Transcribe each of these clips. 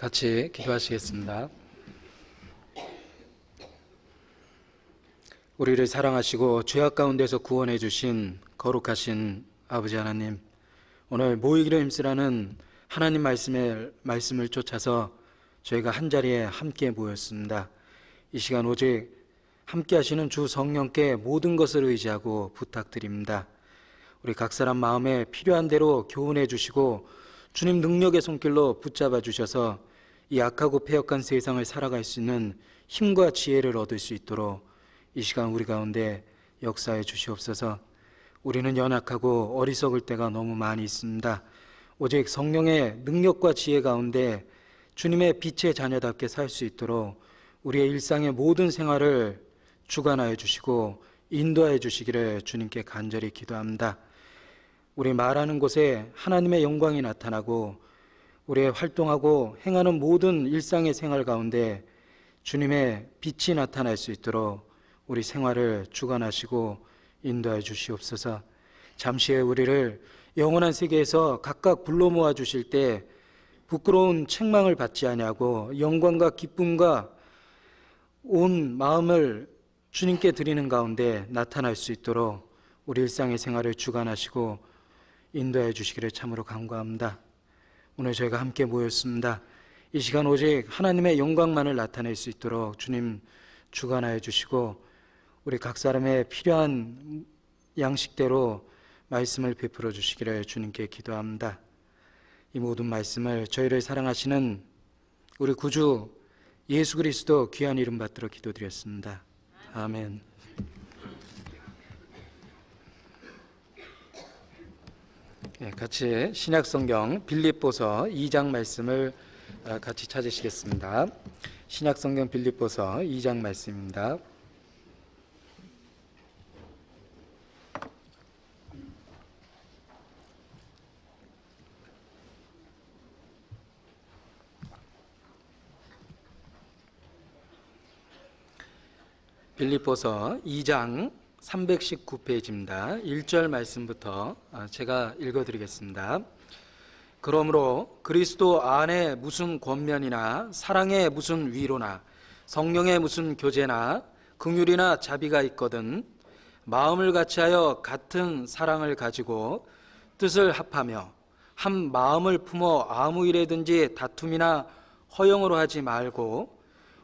같이 기도하시겠습니다. 우리를 사랑하시고 죄악 가운데서 구원해 주신 거룩하신 아버지 하나님, 오늘 모이기로 힘쓰라는 하나님 말씀을 쫓아서 저희가 한자리에 함께 모였습니다. 이 시간 오직 함께 하시는 주 성령께 모든 것을 의지하고 부탁드립니다. 우리 각 사람 마음에 필요한 대로 교훈해 주시고 주님 능력의 손길로 붙잡아 주셔서 이 악하고 패역한 세상을 살아갈 수 있는 힘과 지혜를 얻을 수 있도록 이 시간 우리 가운데 역사해 주시옵소서. 우리는 연약하고 어리석을 때가 너무 많이 있습니다. 오직 성령의 능력과 지혜 가운데 주님의 빛의 자녀답게 살 수 있도록 우리의 일상의 모든 생활을 주관하여 주시고 인도하여 주시기를 주님께 간절히 기도합니다. 우리 말하는 곳에 하나님의 영광이 나타나고 우리의 활동하고 행하는 모든 일상의 생활 가운데 주님의 빛이 나타날 수 있도록 우리 생활을 주관하시고 인도하여 주시옵소서. 잠시 후에 우리를 영원한 세계에서 각각 불러 모아 주실 때 부끄러운 책망을 받지 아니하고 영광과 기쁨과 온 마음을 주님께 드리는 가운데 나타날 수 있도록 우리 일상의 생활을 주관하시고 인도해 주시기를 참으로 간구합니다. 오늘 저희가 함께 모였습니다. 이 시간 오직 하나님의 영광만을 나타낼 수 있도록 주님 주관하여 주시고 우리 각 사람의 필요한 양식대로 말씀을 베풀어 주시기를 주님께 기도합니다. 이 모든 말씀을 저희를 사랑하시는 우리 구주 예수 그리스도 귀한 이름 받들어 기도드렸습니다. 아멘. 같이 신약성경 빌립보서 2장 말씀을 같이 찾으시겠습니다. 신약성경 빌립보서 2장 말씀입니다. 빌립보서 2장 319페이지입니다. 1절 말씀부터 제가 읽어드리겠습니다. 그러므로 그리스도 안에 무슨 권면이나 사랑에 무슨 위로나 성령의 무슨 교제나 긍휼이나 자비가 있거든 마음을 같이하여 같은 사랑을 가지고 뜻을 합하며 한 마음을 품어 아무 일에든지 다툼이나 허영으로 하지 말고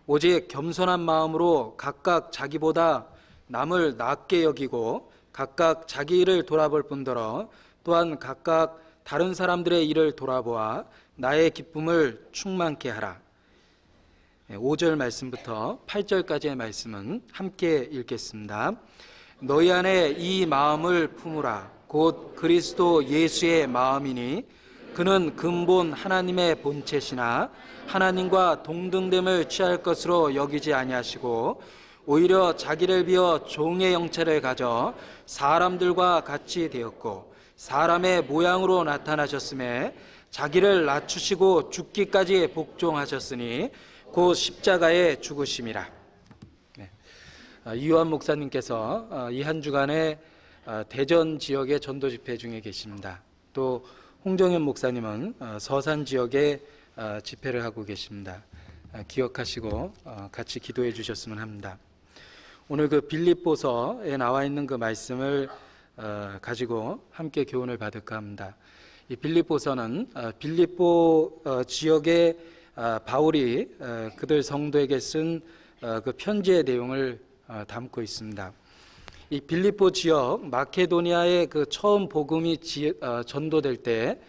오직 겸손한 마음으로 각각 자기보다 남을 낮게 여기고 각각 자기 일을 돌아볼 뿐더러 또한 각각 다른 사람들의 일을 돌아보아 나의 기쁨을 충만케 하라. 5절 말씀부터 8절까지의 말씀은 함께 읽겠습니다. 너희 안에 이 마음을 품으라. 곧 그리스도 예수의 마음이니 그는 근본 하나님의 본체시나 하나님과 동등됨을 취할 것으로 여기지 아니하시고 오히려 자기를 비워 종의 형체를 가져 사람들과 같이 되었고 사람의 모양으로 나타나셨음에 자기를 낮추시고 죽기까지 복종하셨으니 곧 십자가에 죽으심이라. 이요한 목사님께서 이 한 주간에 대전 지역의 전도 집회 중에 계십니다. 또 홍정현 목사님은 서산 지역에 집회를 하고 계십니다. 기억하시고 같이 기도해 주셨으면 합니다. 오늘 그 빌립보서에 나와 있는 그 말씀을 가지고 함께 교훈을 받을까 합니다. 이 빌립보서는 빌립보 지역의 바울이 그들 성도에게 쓴 그 편지의 내용을 담고 있습니다. 이 빌립보 지역 마케도니아의 그 처음 복음이 전도될 때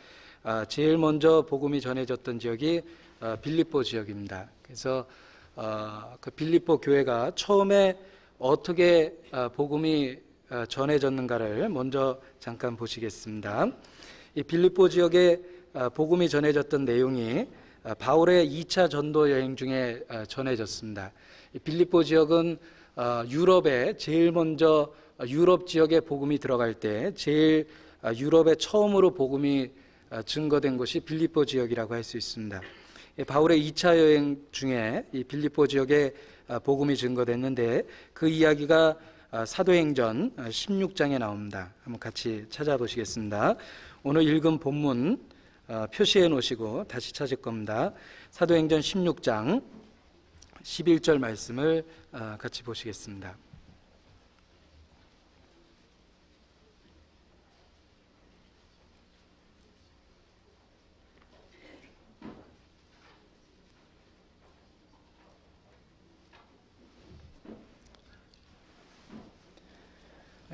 제일 먼저 복음이 전해졌던 지역이 빌립보 지역입니다. 그래서 그 빌립보 교회가 처음에 어떻게 복음이 전해졌는가를 먼저 잠깐 보시겠습니다. 이 빌립보 지역에 복음이 전해졌던 내용이 바울의 2차 전도 여행 중에 전해졌습니다. 이 빌립보 지역은 유럽에 제일 먼저 유럽 지역에 복음이 들어갈 때 제일 유럽에 처음으로 복음이 증거된 곳이 빌립보 지역이라고 할 수 있습니다. 바울의 2차 여행 중에 이 빌립보 지역에 복음이 증거됐는데 그 이야기가 사도행전 16장에 나옵니다. 한번 같이 찾아보시겠습니다. 오늘 읽은 본문 표시해 놓으시고 다시 찾을 겁니다. 사도행전 16장 11절 말씀을 같이 보시겠습니다.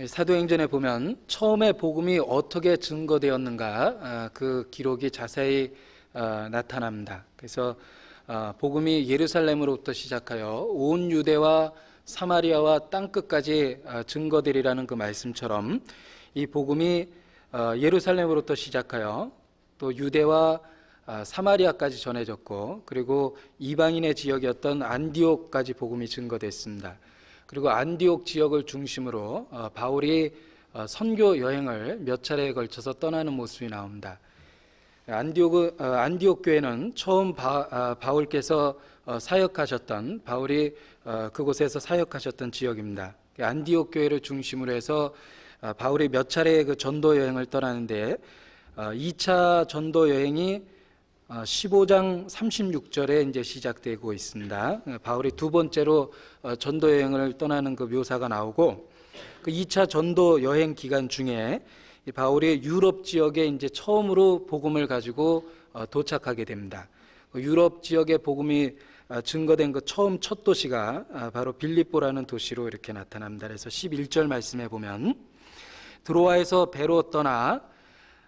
사도행전에 보면 처음에 복음이 어떻게 증거되었는가 그 기록이 자세히 나타납니다. 그래서 복음이 예루살렘으로부터 시작하여 온 유대와 사마리아와 땅끝까지 증거되리라는 그 말씀처럼 이 복음이 예루살렘으로부터 시작하여 또 유대와 사마리아까지 전해졌고, 그리고 이방인의 지역이었던 안디옥까지 복음이 증거됐습니다. 그리고 안디옥 지역을 중심으로 바울이 선교 여행을 몇 차례에 걸쳐서 떠나는 모습이 나옵니다. 안디옥 교회는 처음 바울께서 사역하셨던, 바울이 그곳에서 사역하셨던 지역입니다. 안디옥 교회를 중심으로 해서 바울이 몇 차례의 그 전도 여행을 떠나는데 2차 전도 여행이 15장 36절에 이제 시작되고 있습니다. 바울이 두 번째로 전도 여행을 떠나는 그 묘사가 나오고, 그 2차 전도 여행 기간 중에 바울이 유럽 지역에 이제 처음으로 복음을 가지고 도착하게 됩니다. 유럽 지역에 복음이 증거된 그 처음 첫 도시가 바로 빌립보라는 도시로 이렇게 나타납니다. 그래서 11절 말씀해 보면, 드로아에서 배로 떠나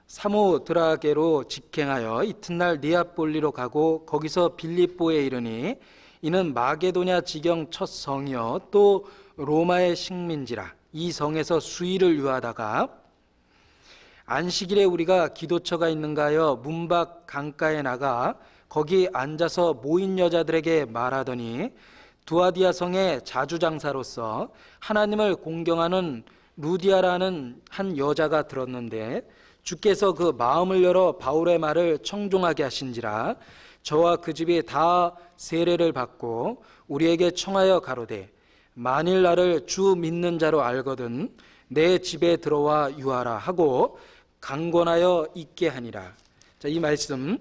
사모드라게로 직행하여 이튿날 니아폴리로 가고 거기서 빌립보에 이르니 이는 마게도냐 지경 첫 성이요 또 로마의 식민지라. 이 성에서 수일을 유하다가 안식일에 우리가 기도처가 있는가 하여 문밖 강가에 나가 거기 앉아서 모인 여자들에게 말하더니 두아디아 성의 자주장사로서 하나님을 공경하는 루디아라는 한 여자가 들었는데 주께서 그 마음을 열어 바울의 말을 청종하게 하신지라. 저와 그 집이 다 세례를 받고 우리에게 청하여 가로되 만일 나를 주 믿는 자로 알거든 내 집에 들어와 유하라 하고 강권하여 있게 하니라. 자, 이 말씀을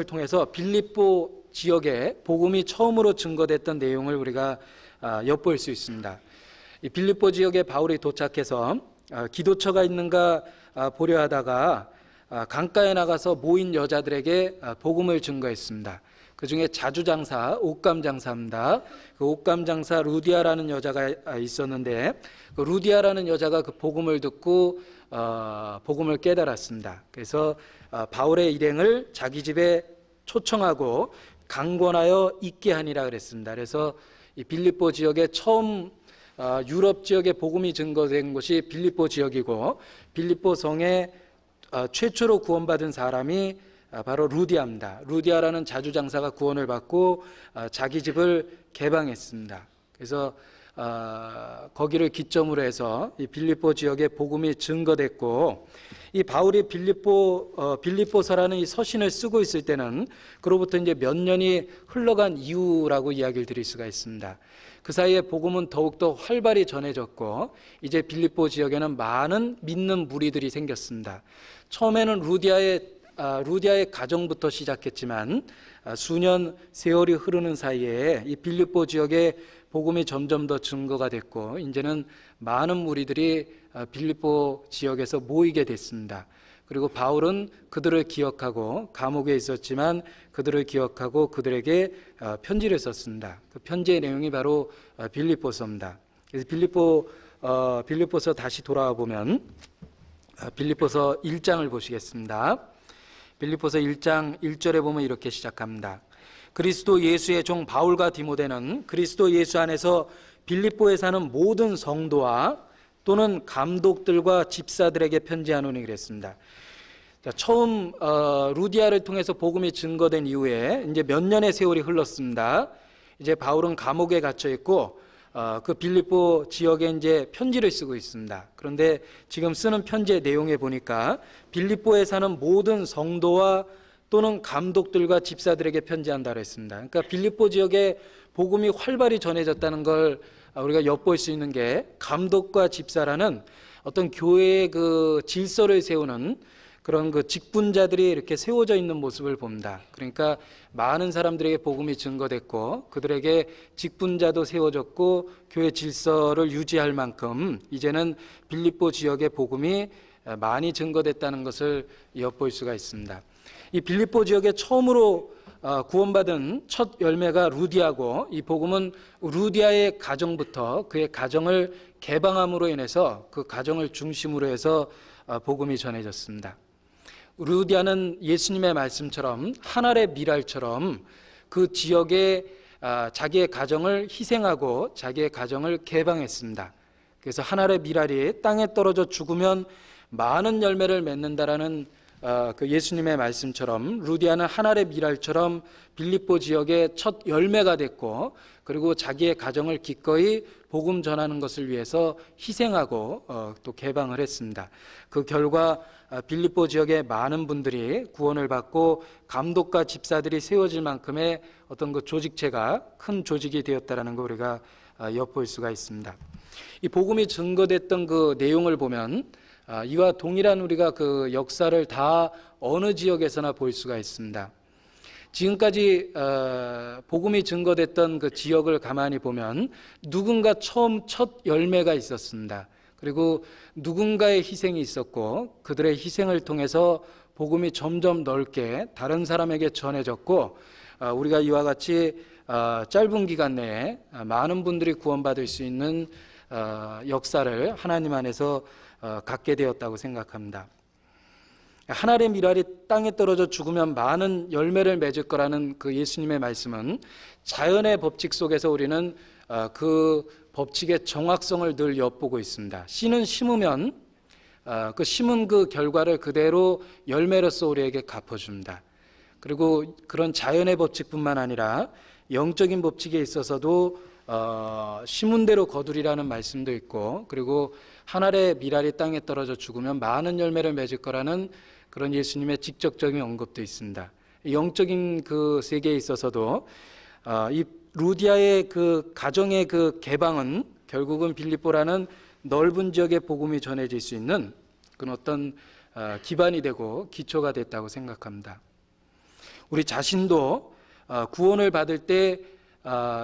통해서 빌립보 지역에 복음이 처음으로 증거됐던 내용을 우리가 엿볼 수 있습니다. 이 빌립보 지역에 바울이 도착해서 기도처가 있는가 보려 하다가 강가에 나가서 모인 여자들에게 복음을 증거했습니다. 그 중에 자주장사, 옷감장사입니다. 그 옷감장사 루디아라는 여자가 있었는데 그 루디아라는 여자가 그 복음을 듣고 복음을 깨달았습니다. 그래서 바울의 일행을 자기 집에 초청하고 강권하여 있게 하니라 그랬습니다. 그래서 이 빌립보 지역에 처음 유럽 지역에 복음이 증거된 곳이 빌립보 지역이고, 빌립보 성에 최초로 구원받은 사람이 바로 루디아입니다. 루디아라는 자주장사가 구원을 받고 자기 집을 개방했습니다. 그래서 거기를 기점으로 해서 이 빌립보 지역에 복음이 증거됐고, 이 바울이 빌립보서라는 이 서신을 쓰고 있을 때는 그로부터 이제 몇 년이 흘러간 이후라고 이야기를 드릴 수가 있습니다. 그 사이에 복음은 더욱더 활발히 전해졌고 이제 빌립보 지역에는 많은 믿는 무리들이 생겼습니다. 처음에는 루디아의 가정부터 시작했지만 수년 세월이 흐르는 사이에 이 빌립보 지역에 복음이 점점 더 증거가 됐고 이제는 많은 무리들이 빌립보 지역에서 모이게 됐습니다. 그리고 바울은 그들을 기억하고 감옥에 있었지만 그들을 기억하고 그들에게 편지를 썼습니다. 그 편지의 내용이 바로 빌립보서입니다. 그래서 빌립보서 다시 돌아와 보면 빌립보서 1장을 보시겠습니다. 빌립보서 1장 1절에 보면 이렇게 시작합니다. 그리스도 예수의 종 바울과 디모데는 그리스도 예수 안에서 빌립보에 사는 모든 성도와 또는 감독들과 집사들에게 편지하노니 그랬습니다. 자, 처음 루디아를 통해서 복음이 증거된 이후에 이제 몇 년의 세월이 흘렀습니다. 이제 바울은 감옥에 갇혀 있고 그 빌립보 지역에 이제 편지를 쓰고 있습니다. 그런데 지금 쓰는 편지의 내용에 보니까 빌립보에 사는 모든 성도와 또는 감독들과 집사들에게 편지한다고 했습니다. 그러니까 빌립보 지역에 복음이 활발히 전해졌다는 걸 우리가 엿볼 수 있는 게 감독과 집사라는 어떤 교회의 그 질서를 세우는 그런 그 직분자들이 이렇게 세워져 있는 모습을 봅니다. 그러니까 많은 사람들에게 복음이 증거됐고 그들에게 직분자도 세워졌고 교회 질서를 유지할 만큼 이제는 빌립보 지역의 복음이 많이 증거됐다는 것을 엿볼 수가 있습니다. 이 빌립보 지역에 처음으로 구원받은 첫 열매가 루디아고, 이 복음은 루디아의 가정부터 그의 가정을 개방함으로 인해서 그 가정을 중심으로 해서 복음이 전해졌습니다. 루디아는 예수님의 말씀처럼 한 알의 밀알처럼 그 지역에 자기의 가정을 희생하고 자기의 가정을 개방했습니다. 그래서 한 알의 밀알이 땅에 떨어져 죽으면 많은 열매를 맺는다라는 그 예수님의 말씀처럼 루디아는 한 알의 밀알처럼 빌립보 지역의 첫 열매가 됐고, 그리고 자기의 가정을 기꺼이 복음 전하는 것을 위해서 희생하고 또 개방을 했습니다. 그 결과 빌립보 지역의 많은 분들이 구원을 받고 감독과 집사들이 세워질 만큼의 어떤 그 조직체가 큰 조직이 되었다라는 거 우리가 엿볼 수가 있습니다. 이 복음이 증거됐던 그 내용을 보면 이와 동일한 우리가 그 역사를 다 어느 지역에서나 볼 수가 있습니다. 지금까지 복음이 증거됐던 그 지역을 가만히 보면 누군가 처음 첫 열매가 있었습니다. 그리고 누군가의 희생이 있었고 그들의 희생을 통해서 복음이 점점 넓게 다른 사람에게 전해졌고, 우리가 이와 같이 짧은 기간 내에 많은 분들이 구원받을 수 있는 역사를 하나님 안에서 갖게 되었다고 생각합니다. 한 알의 밀알이 땅에 떨어져 죽으면 많은 열매를 맺을 거라는 그 예수님의 말씀은 자연의 법칙 속에서 우리는 그 법칙의 정확성을 늘 엿보고 있습니다. 씨는 심으면 그 심은 그 결과를 그대로 열매로서 우리에게 갚아줍니다. 그리고 그런 자연의 법칙뿐만 아니라 영적인 법칙에 있어서도 심은 대로 거두리라는 말씀도 있고, 그리고 한 알의 밀알이 땅에 떨어져 죽으면 많은 열매를 맺을 거라는 그런 예수님의 직접적인 언급도 있습니다. 영적인 그 세계에 있어서도 이 루디아의 그 가정의 그 개방은 결국은 빌립보라는 넓은 지역에 복음이 전해질 수 있는 그런 어떤 기반이 되고 기초가 됐다고 생각합니다. 우리 자신도 구원을 받을 때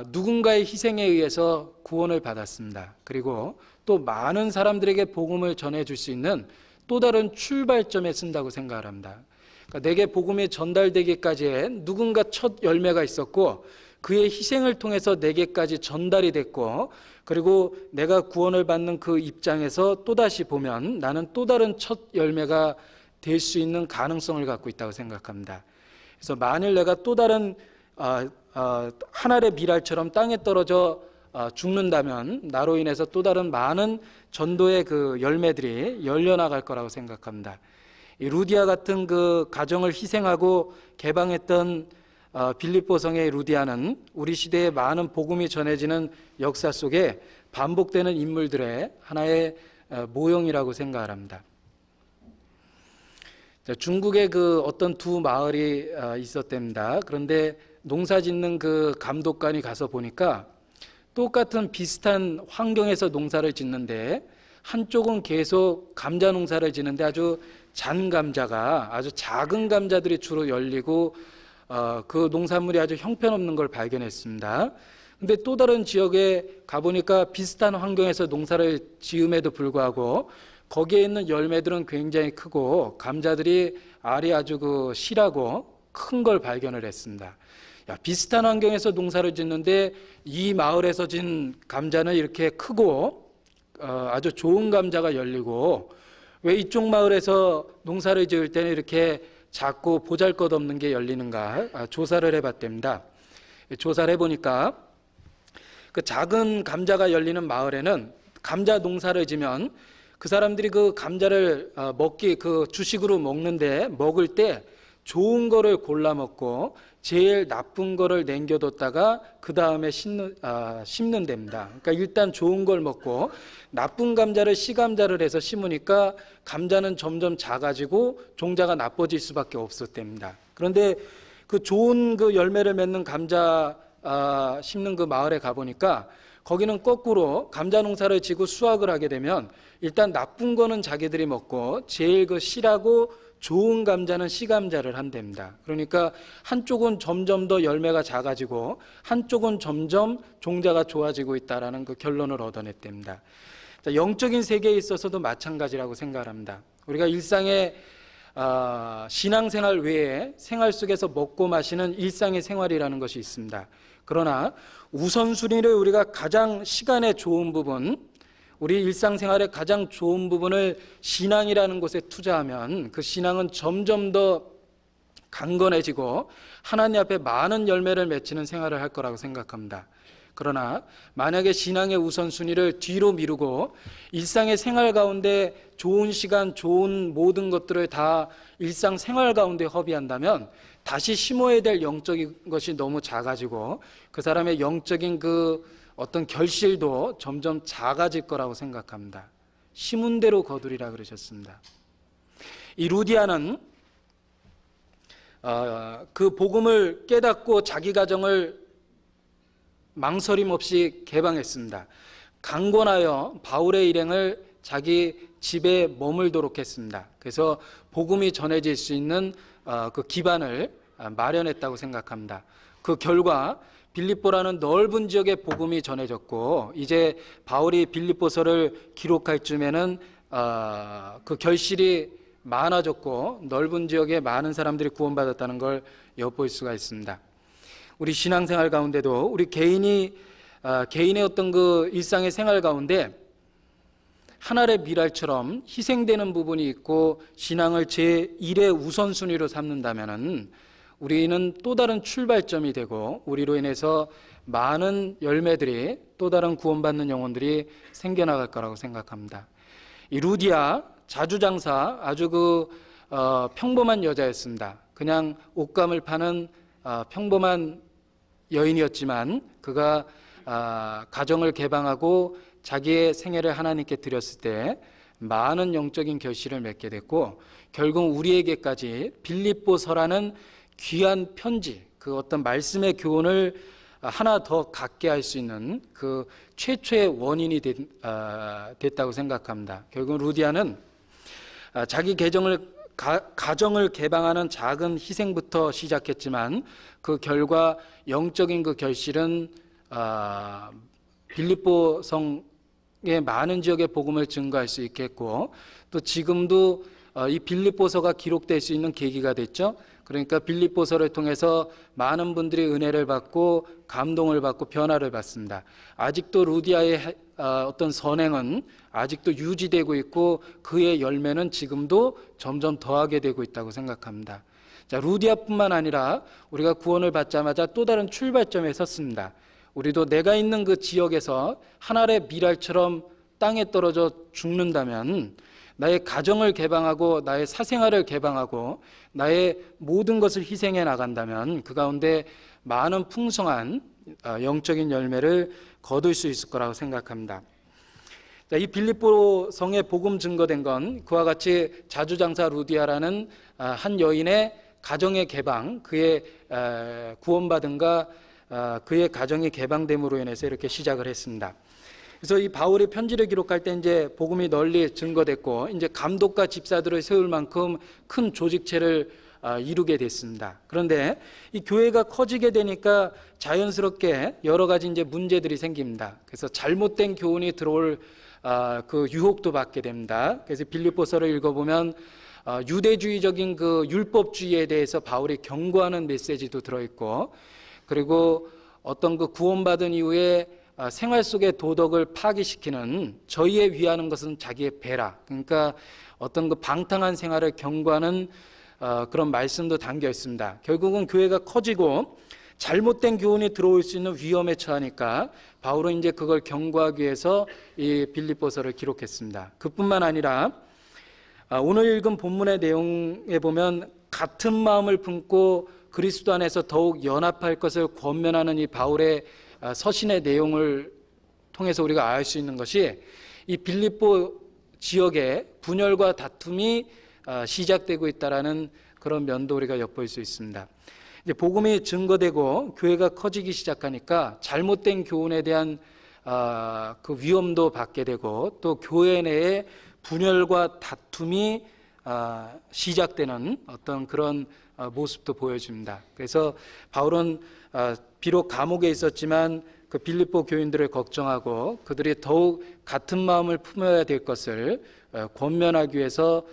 누군가의 희생에 의해서 구원을 받았습니다. 그리고 또 많은 사람들에게 복음을 전해줄 수 있는 또 다른 출발점에 쓴다고 생각을 합니다. 그러니까 내게 복음이 전달되기까지에 누군가 첫 열매가 있었고 그의 희생을 통해서 내게까지 전달이 됐고, 그리고 내가 구원을 받는 그 입장에서 또다시 보면 나는 또 다른 첫 열매가 될 수 있는 가능성을 갖고 있다고 생각합니다. 그래서 만일 내가 또 다른 한 알의 밀알처럼 땅에 떨어져 죽는다면 나로 인해서 또 다른 많은 전도의 그 열매들이 열려나갈 거라고 생각합니다. 이 루디아 같은 그 가정을 희생하고 개방했던 빌립보 성의 루디아는 우리 시대에 많은 복음이 전해지는 역사 속에 반복되는 인물들의 하나의 모형이라고 생각을 합니다. 중국에 그 어떤 두 마을이 있었답니다. 그런데 농사 짓는 그 감독관이 가서 보니까 똑같은 비슷한 환경에서 농사를 짓는데 한쪽은 계속 감자 농사를 짓는데 아주 잔 감자가 아주 작은 감자들이 주로 열리고 그 농산물이 아주 형편없는 걸 발견했습니다. 근데 또 다른 지역에 가보니까 비슷한 환경에서 농사를 지음에도 불구하고 거기에 있는 열매들은 굉장히 크고 감자들이 알이 아주 그 실하고 큰 걸 발견을 했습니다. 비슷한 환경에서 농사를 짓는데 이 마을에서 진 감자는 이렇게 크고 아주 좋은 감자가 열리고 왜 이쪽 마을에서 농사를 지을 때는 이렇게 작고 보잘것없는 게 열리는가 조사를 해봤답니다. 조사를 해보니까 그 작은 감자가 열리는 마을에는 감자 농사를 지면 그 사람들이 그 감자를 그 주식으로 먹을 때 좋은 거를 골라 먹고 제일 나쁜 거를 남겨뒀다가 그 다음에 심는 됩니다. 그러니까 일단 좋은 걸 먹고 나쁜 감자를 씨감자를 해서 심으니까 감자는 점점 작아지고 종자가 나빠질 수밖에 없었답니다. 그런데 그 좋은 그 열매를 맺는 감자 심는 그 마을에 가보니까 거기는 거꾸로 감자 농사를 지고 수확을 하게 되면 일단 나쁜 거는 자기들이 먹고 제일 그 씨라고 좋은 감자는 씨감자를 한답니다. 그러니까 한쪽은 점점 더 열매가 작아지고 한쪽은 점점 종자가 좋아지고 있다라는 그 결론을 얻어냈답니다. 자, 영적인 세계에 있어서도 마찬가지라고 생각합니다. 우리가 일상의 신앙생활 외에 생활 속에서 먹고 마시는 일상의 생활이라는 것이 있습니다. 그러나 우선순위를 우리가 가장 시간의 좋은 부분, 우리 일상생활의 가장 좋은 부분을 신앙이라는 곳에 투자하면 그 신앙은 점점 더 강건해지고 하나님 앞에 많은 열매를 맺히는 생활을 할 거라고 생각합니다. 그러나 만약에 신앙의 우선순위를 뒤로 미루고 일상의 생활 가운데 좋은 시간, 좋은 모든 것들을 다 일상생활 가운데 허비한다면 다시 심어야 될 영적인 것이 너무 작아지고 그 사람의 영적인 그 어떤 결실도 점점 작아질 거라고 생각합니다. 심은 대로 거두리라 그러셨습니다. 이 루디아는 그 복음을 깨닫고 자기 가정을 망설임 없이 개방했습니다. 강권하여 바울의 일행을 자기 집에 머물도록 했습니다. 그래서 복음이 전해질 수 있는 그 기반을 마련했다고 생각합니다. 그 결과 빌립보라는 넓은 지역에 복음이 전해졌고 이제 바울이 빌립보서를 기록할 쯤에는 그 결실이 많아졌고 넓은 지역에 많은 사람들이 구원받았다는 걸 엿볼 수가 있습니다. 우리 신앙생활 가운데도 우리 개인의 어떤 그 일상의 생활 가운데 하늘의 미랄처럼 희생되는 부분이 있고 신앙을 제1의 우선순위로 삼는다면은 우리는 또 다른 출발점이 되고 우리로 인해서 많은 열매들이 또 다른 구원받는 영혼들이 생겨나갈 거라고 생각합니다. 이 루디아 자주장사 아주 평범한 여자였습니다. 그냥 옷감을 파는 평범한 여인이었지만 그가 가정을 개방하고 자기의 생애를 하나님께 드렸을 때 많은 영적인 결실을 맺게 됐고 결국 우리에게까지 빌립보서라는 귀한 편지, 그 어떤 말씀의 교훈을 하나 더 갖게 할 수 있는 그 최초의 원인이 됐다고 생각합니다. 결국 루디아는 자기 가정을 개방하는 작은 희생부터 시작했지만 그 결과 영적인 그 결실은 빌립보 성의 많은 지역의 복음을 증거할 수 있겠고 또 지금도 이 빌립보서가 기록될 수 있는 계기가 됐죠. 그러니까 빌립보서를 통해서 많은 분들이 은혜를 받고 감동을 받고 변화를 받습니다. 아직도 루디아의 어떤 선행은 아직도 유지되고 있고 그의 열매는 지금도 점점 더하게 되고 있다고 생각합니다. 자, 루디아뿐만 아니라 우리가 구원을 받자마자 또 다른 출발점에 섰습니다. 우리도 내가 있는 그 지역에서 하늘의 미랄처럼 땅에 떨어져 죽는다면 나의 가정을 개방하고 나의 사생활을 개방하고 나의 모든 것을 희생해 나간다면 그 가운데 많은 풍성한 영적인 열매를 거둘 수 있을 거라고 생각합니다. 자, 이 빌립보 성에 복음 증거된 건 그와 같이 자주장사 루디아라는 한 여인의 가정의 개방, 그의 구원받음과 그의 가정이 개방됨으로 인해서 이렇게 시작을 했습니다. 그래서 이 바울이 편지를 기록할 때 이제 복음이 널리 증거됐고 이제 감독과 집사들을 세울 만큼 큰 조직체를 이루게 됐습니다. 그런데 이 교회가 커지게 되니까 자연스럽게 여러 가지 이제 문제들이 생깁니다. 그래서 잘못된 교훈이 들어올 그 유혹도 받게 됩니다. 그래서 빌립보서를 읽어보면 유대주의적인 그 율법주의에 대해서 바울이 경고하는 메시지도 들어있고 그리고 어떤 그 구원받은 이후에 생활 속의 도덕을 파기시키는 저희에 위하는 것은 자기의 배라, 그러니까 어떤 그 방탕한 생활을 경고하는 그런 말씀도 담겨 있습니다. 결국은 교회가 커지고 잘못된 교훈이 들어올 수 있는 위험에 처하니까 바울은 이제 그걸 경고하기 위해서 이 빌립보서를 기록했습니다. 그뿐만 아니라 오늘 읽은 본문의 내용에 보면 같은 마음을 품고 그리스도 안에서 더욱 연합할 것을 권면하는 이 바울의 서신의 내용을 통해서 우리가 알 수 있는 것이 이 빌립보 지역의 분열과 다툼이 시작되고 있다라는 그런 면도 우리가 엿볼 수 있습니다. 이제 복음이 증거되고 교회가 커지기 시작하니까 잘못된 교훈에 대한 그 위험도 받게 되고 또 교회 내에 분열과 다툼이 시작되는 어떤 그런 모습도 보여집니다. 그래서 바울은 비록 감옥에 있었지만 그 빌립보 교인들을 걱정하고 그들이 더욱 같은 마음을 품어야 될 것을 권면하기 위해서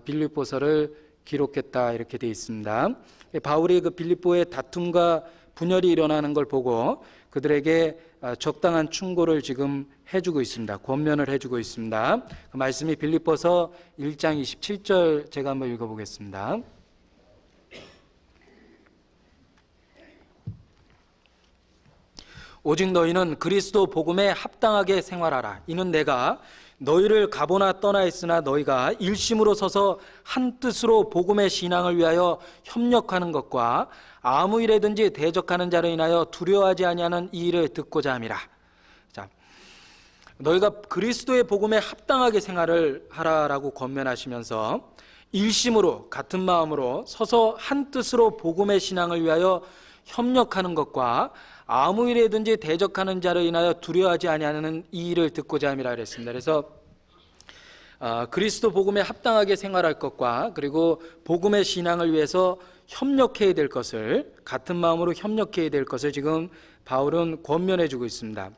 빌립보서를 기록했다 이렇게 되어 있습니다. 바울이 그 빌립보의 다툼과 분열이 일어나는 걸 보고 그들에게 적당한 충고를 지금 해주고 있습니다. 권면을 해주고 있습니다. 그 말씀이 빌립보서 1장 27절 제가 한번 읽어보겠습니다. 오직 너희는 그리스도 복음에 합당하게 생활하라. 이는 내가 너희를 가보나 떠나 있으나 너희가 일심으로 서서 한 뜻으로 복음의 신앙을 위하여 협력하는 것과 아무 일에든지 대적하는 자로 인하여 두려워하지 아니하는 이 일을 듣고자 함이라. 자, 너희가 그리스도의 복음에 합당하게 생활을 하라라고 권면하시면서 일심으로 같은 마음으로 서서 한 뜻으로 복음의 신앙을 위하여 협력하는 것과 아무 일에든지 대적하는 자로 인하여 두려워하지 아니하는 이 일을 듣고자 함이라 그랬습니다. 그래서 그리스도 복음에 합당하게 생활할 것과 그리고 복음의 신앙을 위해서 협력해야 될 것을 같은 마음으로 협력해야 될 것을 지금 바울은 권면해 주고 있습니다.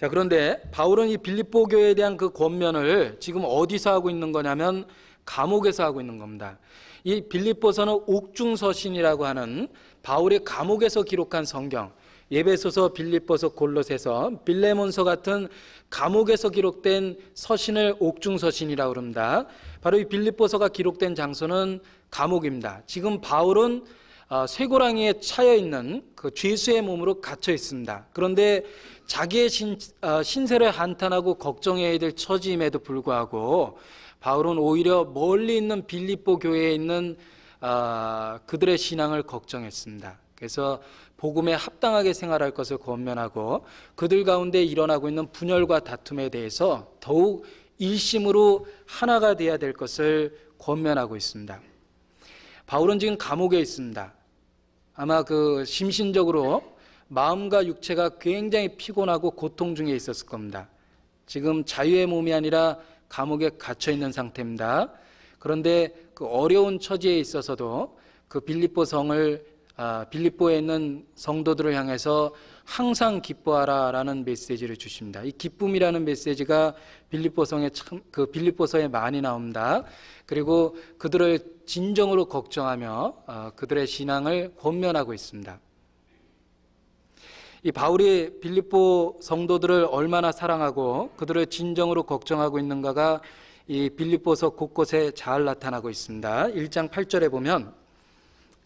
자, 그런데 바울은 이 빌립보 교회에 대한 그 권면을 지금 어디서 하고 있는 거냐면 감옥에서 하고 있는 겁니다. 이 빌립보서는 옥중서신이라고 하는 바울이 감옥에서 기록한 성경, 에베소서, 빌립보서, 골로새서, 빌레몬서 같은 감옥에서 기록된 서신을 옥중서신이라고 합니다. 바로 이 빌립보서가 기록된 장소는 감옥입니다. 지금 바울은 쇠고랑이에 차여 있는 그 죄수의 몸으로 갇혀 있습니다. 그런데 자기의 신세를 한탄하고 걱정해야 될 처지임에도 불구하고 바울은 오히려 멀리 있는 빌립보 교회에 있는 그들의 신앙을 걱정했습니다. 그래서 복음에 합당하게 생활할 것을 권면하고 그들 가운데 일어나고 있는 분열과 다툼에 대해서 더욱 일심으로 하나가 되어야 될 것을 권면하고 있습니다. 바울은 지금 감옥에 있습니다. 아마 그 심신적으로 마음과 육체가 굉장히 피곤하고 고통 중에 있었을 겁니다. 지금 자유의 몸이 아니라 감옥에 갇혀 있는 상태입니다. 그런데 그 어려운 처지에 있어서도 그 빌립보 성을 빌립보에 있는 성도들을 향해서 항상 기뻐하라라는 메시지를 주십니다. 이 기쁨이라는 메시지가 빌립보서에 많이 나옵니다. 그리고 그들을 진정으로 걱정하며 그들의 신앙을 권면하고 있습니다. 이 바울이 빌립보 성도들을 얼마나 사랑하고 그들을 진정으로 걱정하고 있는가가 이 빌립보서 곳곳에 잘 나타나고 있습니다. 1장 8절에 보면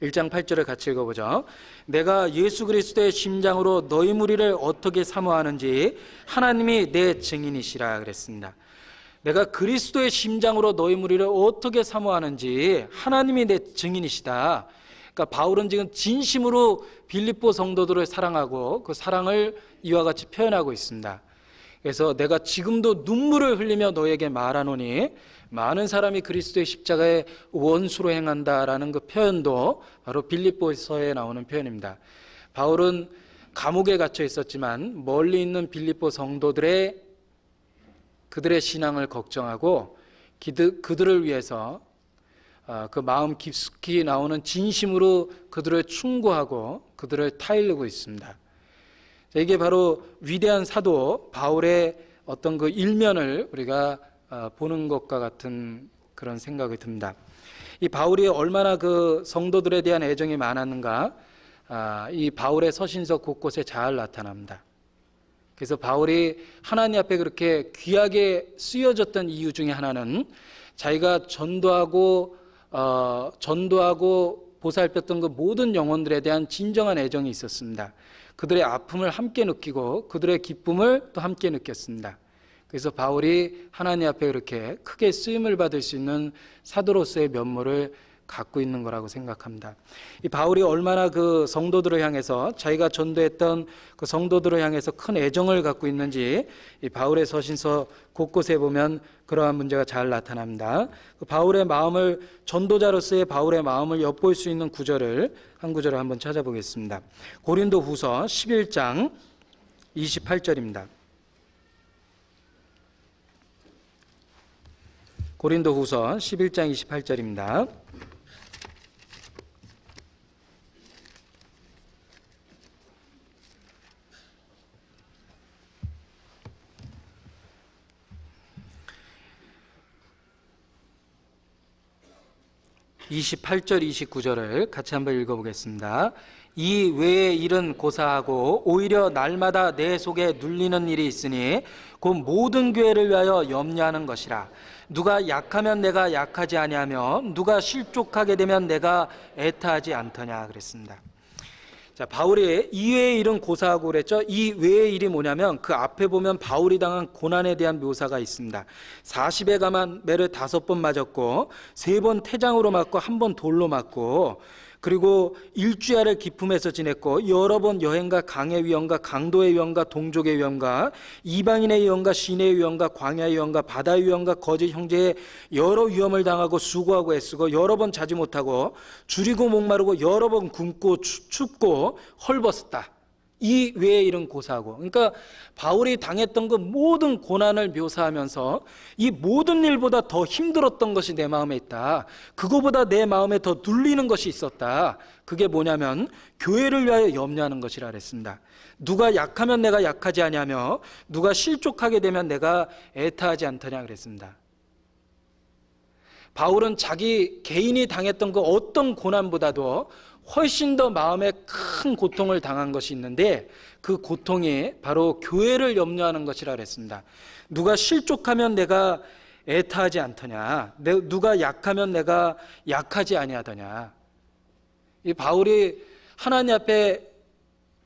1장 8절을 같이 읽어보죠. 내가 예수 그리스도의 심장으로 너희 무리를 어떻게 사모하는지 하나님이 내 증인이시라 그랬습니다. 내가 그리스도의 심장으로 너희 무리를 어떻게 사모하는지 하나님이 내 증인이시다. 그러니까 바울은 지금 진심으로 빌립보 성도들을 사랑하고 그 사랑을 이와 같이 표현하고 있습니다. 그래서 내가 지금도 눈물을 흘리며 너에게 말하노니 많은 사람이 그리스도의 십자가의 원수로 행한다라는 그 표현도 바로 빌립보서에 나오는 표현입니다. 바울은 감옥에 갇혀 있었지만 멀리 있는 빌립보 성도들의 그들의 신앙을 걱정하고 그들을 위해서 그 마음 깊숙이 나오는 진심으로 그들을 충고하고 그들을 타일르고 있습니다. 이게 바로 위대한 사도 바울의 어떤 그 일면을 우리가 보는 것과 같은 그런 생각이 듭니다. 이 바울이 얼마나 그 성도들에 대한 애정이 많았는가, 이 바울의 서신서 곳곳에 잘 나타납니다. 그래서 바울이 하나님 앞에 그렇게 귀하게 쓰여졌던 이유 중에 하나는 자기가 전도하고 보살폈던 그 모든 영혼들에 대한 진정한 애정이 있었습니다. 그들의 아픔을 함께 느끼고 그들의 기쁨을 또 함께 느꼈습니다. 그래서 바울이 하나님 앞에 그렇게 크게 쓰임을 받을 수 있는 사도로서의 면모를 갖고 있는 거라고 생각합니다. 이 바울이 얼마나 그 성도들을 향해서 자기가 전도했던 그 성도들을 향해서 큰 애정을 갖고 있는지 이 바울의 서신서 곳곳에 보면 그러한 문제가 잘 나타납니다. 그 바울의 마음을 전도자로서의 바울의 마음을 엿볼 수 있는 구절을 한 구절을 한번 찾아보겠습니다. 고린도후서 11장 28절입니다. 고린도후서 11장 28절입니다. (28절) (29절을) 같이 한번 읽어보겠습니다. 이 외의 일은 고사하고 오히려 날마다 내 속에 눌리는 일이 있으니 곧 모든 교회를 위하여 염려하는 것이라. 누가 약하면 내가 약하지 아니하며 누가 실족하게 되면 내가 애타하지 않더냐 그랬습니다. 자, 바울이 이외의 일은 고사하고 그랬죠. 이 외의 일이 뭐냐면 그 앞에 보면 바울이 당한 고난에 대한 묘사가 있습니다. 40에 가만 매를 5번 맞았고 3번 태장으로 맞고 1번 돌로 맞고 그리고 일주야를 기품에서 지냈고 여러 번 여행과 강의 위험과 강도의 위험과 동족의 위험과 이방인의 위험과 시내의 위험과 광야의 위험과 바다의 위험과 거짓 형제의 여러 위험을 당하고 수고하고 애쓰고 여러 번 자지 못하고 줄이고 목마르고 여러 번 굶고 춥고 헐벗었다. 이 외의 일은 고사하고, 그러니까 바울이 당했던 그 모든 고난을 묘사하면서 이 모든 일보다 더 힘들었던 것이 내 마음에 있다. 그거보다 내 마음에 더 눌리는 것이 있었다. 그게 뭐냐면 교회를 위하여 염려하는 것이라 그랬습니다. 누가 약하면 내가 약하지 아니하며 누가 실족하게 되면 내가 애타하지 않더냐 그랬습니다. 바울은 자기 개인이 당했던 그 어떤 고난보다도 훨씬 더 마음에 큰 고통을 당한 것이 있는데 그 고통이 바로 교회를 염려하는 것이라 그랬습니다. 누가 실족하면 내가 애타하지 않더냐, 누가 약하면 내가 약하지 아니하더냐. 이 바울이 하나님 앞에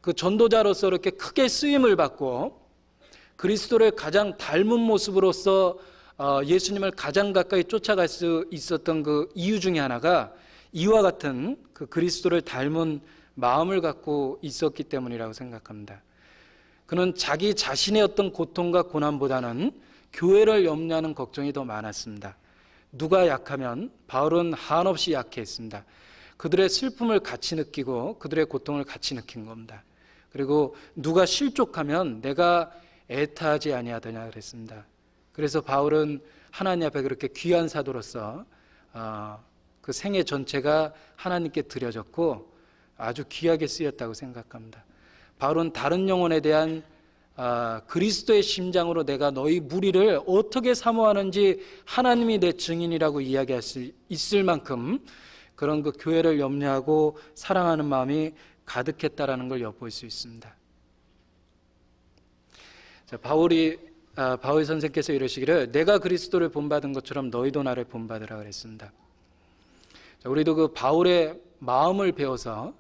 그 전도자로서 이렇게 크게 쓰임을 받고 그리스도를 가장 닮은 모습으로서 예수님을 가장 가까이 쫓아갈 수 있었던 그 이유 중에 하나가 이와 같은 그 그리스도를 닮은 마음을 갖고 있었기 때문이라고 생각합니다. 그는 자기 자신의 어떤 고통과 고난보다는 교회를 염려하는 걱정이 더 많았습니다. 누가 약하면 바울은 한없이 약해했습니다. 그들의 슬픔을 같이 느끼고 그들의 고통을 같이 느낀 겁니다. 그리고 누가 실족하면 내가 애타하지 아니하더냐 그랬습니다. 그래서 바울은 하나님 앞에 그렇게 귀한 사도로서 그 생애 전체가 하나님께 드려졌고 아주 귀하게 쓰였다고 생각합니다. 바울은 다른 영혼에 대한 그리스도의 심장으로 내가 너희 무리를 어떻게 사모하는지 하나님이 내 증인이라고 이야기할 수 있을 만큼 그런 그 교회를 염려하고 사랑하는 마음이 가득했다라는 걸 엿볼 수 있습니다. 자, 바울 선생께서 이러시기를 내가 그리스도를 본받은 것처럼 너희도 나를 본받으라 그랬습니다. 자, 우리도 그 바울의 마음을 배워서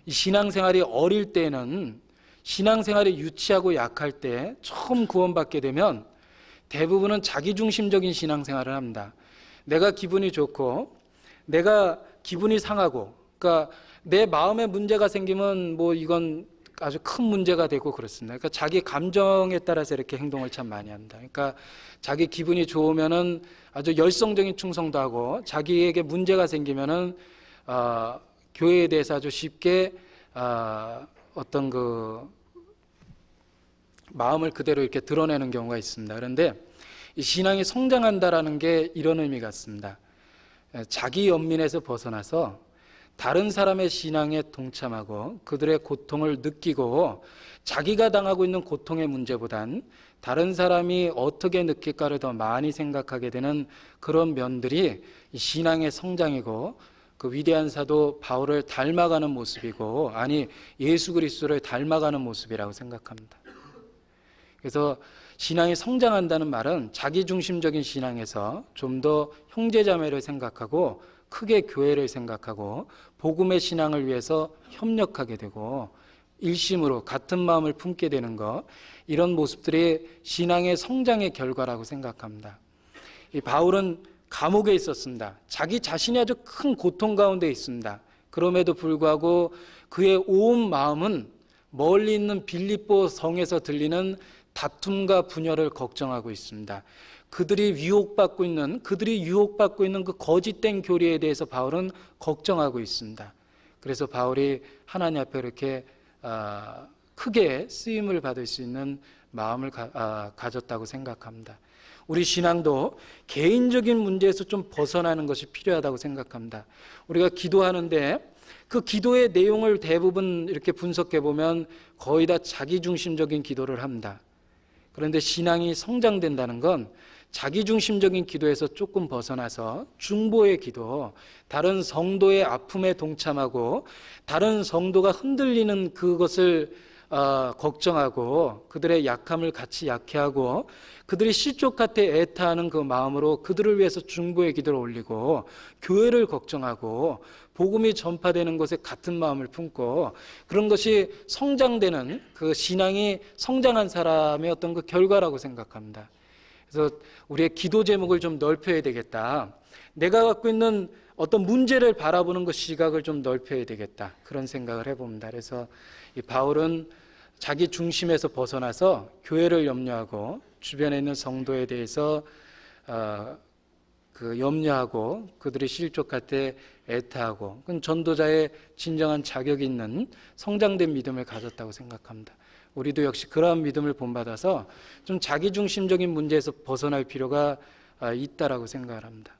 이 신앙생활이 어릴 때는 신앙생활이 유치하고 약할 때 처음 구원받게 되면 대부분은 자기중심적인 신앙생활을 합니다. 내가 기분이 좋고 내가 기분이 상하고, 그러니까 내 마음에 문제가 생기면 뭐 이건 아주 큰 문제가 되고 그렇습니다. 그러니까 자기 감정에 따라서 이렇게 행동을 참 많이 합니다. 그러니까 자기 기분이 좋으면은 아주 열성적인 충성도 하고 자기에게 문제가 생기면은 교회에 대해서 아주 쉽게 어떤 그 마음을 그대로 이렇게 드러내는 경우가 있습니다. 그런데 이 신앙이 성장한다라는 게 이런 의미 같습니다. 자기 연민에서 벗어나서 다른 사람의 신앙에 동참하고 그들의 고통을 느끼고 자기가 당하고 있는 고통의 문제보단 다른 사람이 어떻게 느낄까를 더 많이 생각하게 되는 그런 면들이 신앙의 성장이고 그 위대한 사도 바울을 닮아가는 모습이고, 아니 예수 그리스도를 닮아가는 모습이라고 생각합니다. 그래서 신앙이 성장한다는 말은 자기중심적인 신앙에서 좀 더 형제자매를 생각하고 크게 교회를 생각하고 복음의 신앙을 위해서 협력하게 되고 일심으로 같은 마음을 품게 되는 것, 이런 모습들이 신앙의 성장의 결과라고 생각합니다. 이 바울은 감옥에 있었습니다. 자기 자신이 아주 큰 고통 가운데 있습니다. 그럼에도 불구하고 그의 온 마음은 멀리 있는 빌립보 성에서 들리는 다툼과 분열을 걱정하고 있습니다. 그들이 유혹받고 있는 그 거짓된 교리에 대해서 바울은 걱정하고 있습니다. 그래서 바울이 하나님 앞에 이렇게 크게 쓰임을 받을 수 있는 마음을 가졌다고 생각합니다. 우리 신앙도 개인적인 문제에서 좀 벗어나는 것이 필요하다고 생각합니다. 우리가 기도하는데 그 기도의 내용을 대부분 이렇게 분석해 보면 거의 다 자기중심적인 기도를 합니다. 그런데 신앙이 성장된다는 건 자기중심적인 기도에서 조금 벗어나서 중보의 기도, 다른 성도의 아픔에 동참하고 다른 성도가 흔들리는 그것을 걱정하고 그들의 약함을 같이 약해하고 그들이 실족한테 애타하는 그 마음으로 그들을 위해서 중보의 기도를 올리고 교회를 걱정하고 복음이 전파되는 것에 같은 마음을 품고 그런 것이 성장되는 그 신앙이 성장한 사람의 어떤 그 결과라고 생각합니다. 그래서 우리의 기도 제목을 좀 넓혀야 되겠다. 내가 갖고 있는 어떤 문제를 바라보는 그 시각을 좀 넓혀야 되겠다. 그런 생각을 해봅니다. 그래서 이 바울은 자기 중심에서 벗어나서 교회를 염려하고 주변에 있는 성도에 대해서 염려하고 그들이 실족할 때 애타하고 그건 전도자의 진정한 자격이 있는 성장된 믿음을 가졌다고 생각합니다. 우리도 역시 그러한 믿음을 본받아서 좀 자기중심적인 문제에서 벗어날 필요가 있다라고 생각을 합니다.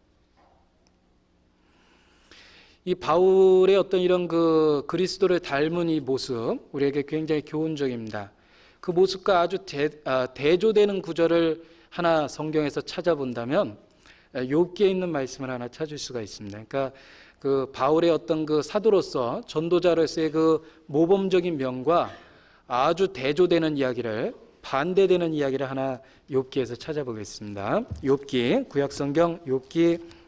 이 바울의 어떤 이런 그 그리스도를 닮은 이 모습 우리에게 굉장히 교훈적입니다. 그 모습과 아주 대조되는 구절을 하나 성경에서 찾아본다면 욥기에 있는 말씀을 하나 찾을 수가 있습니다. 그러니까 그 바울의 어떤 그 사도로서 전도자로서의 그 모범적인 면과 아주 대조되는 이야기를 반대되는 이야기를 하나 욥기에서 찾아보겠습니다. 욥기 구약성경 욥기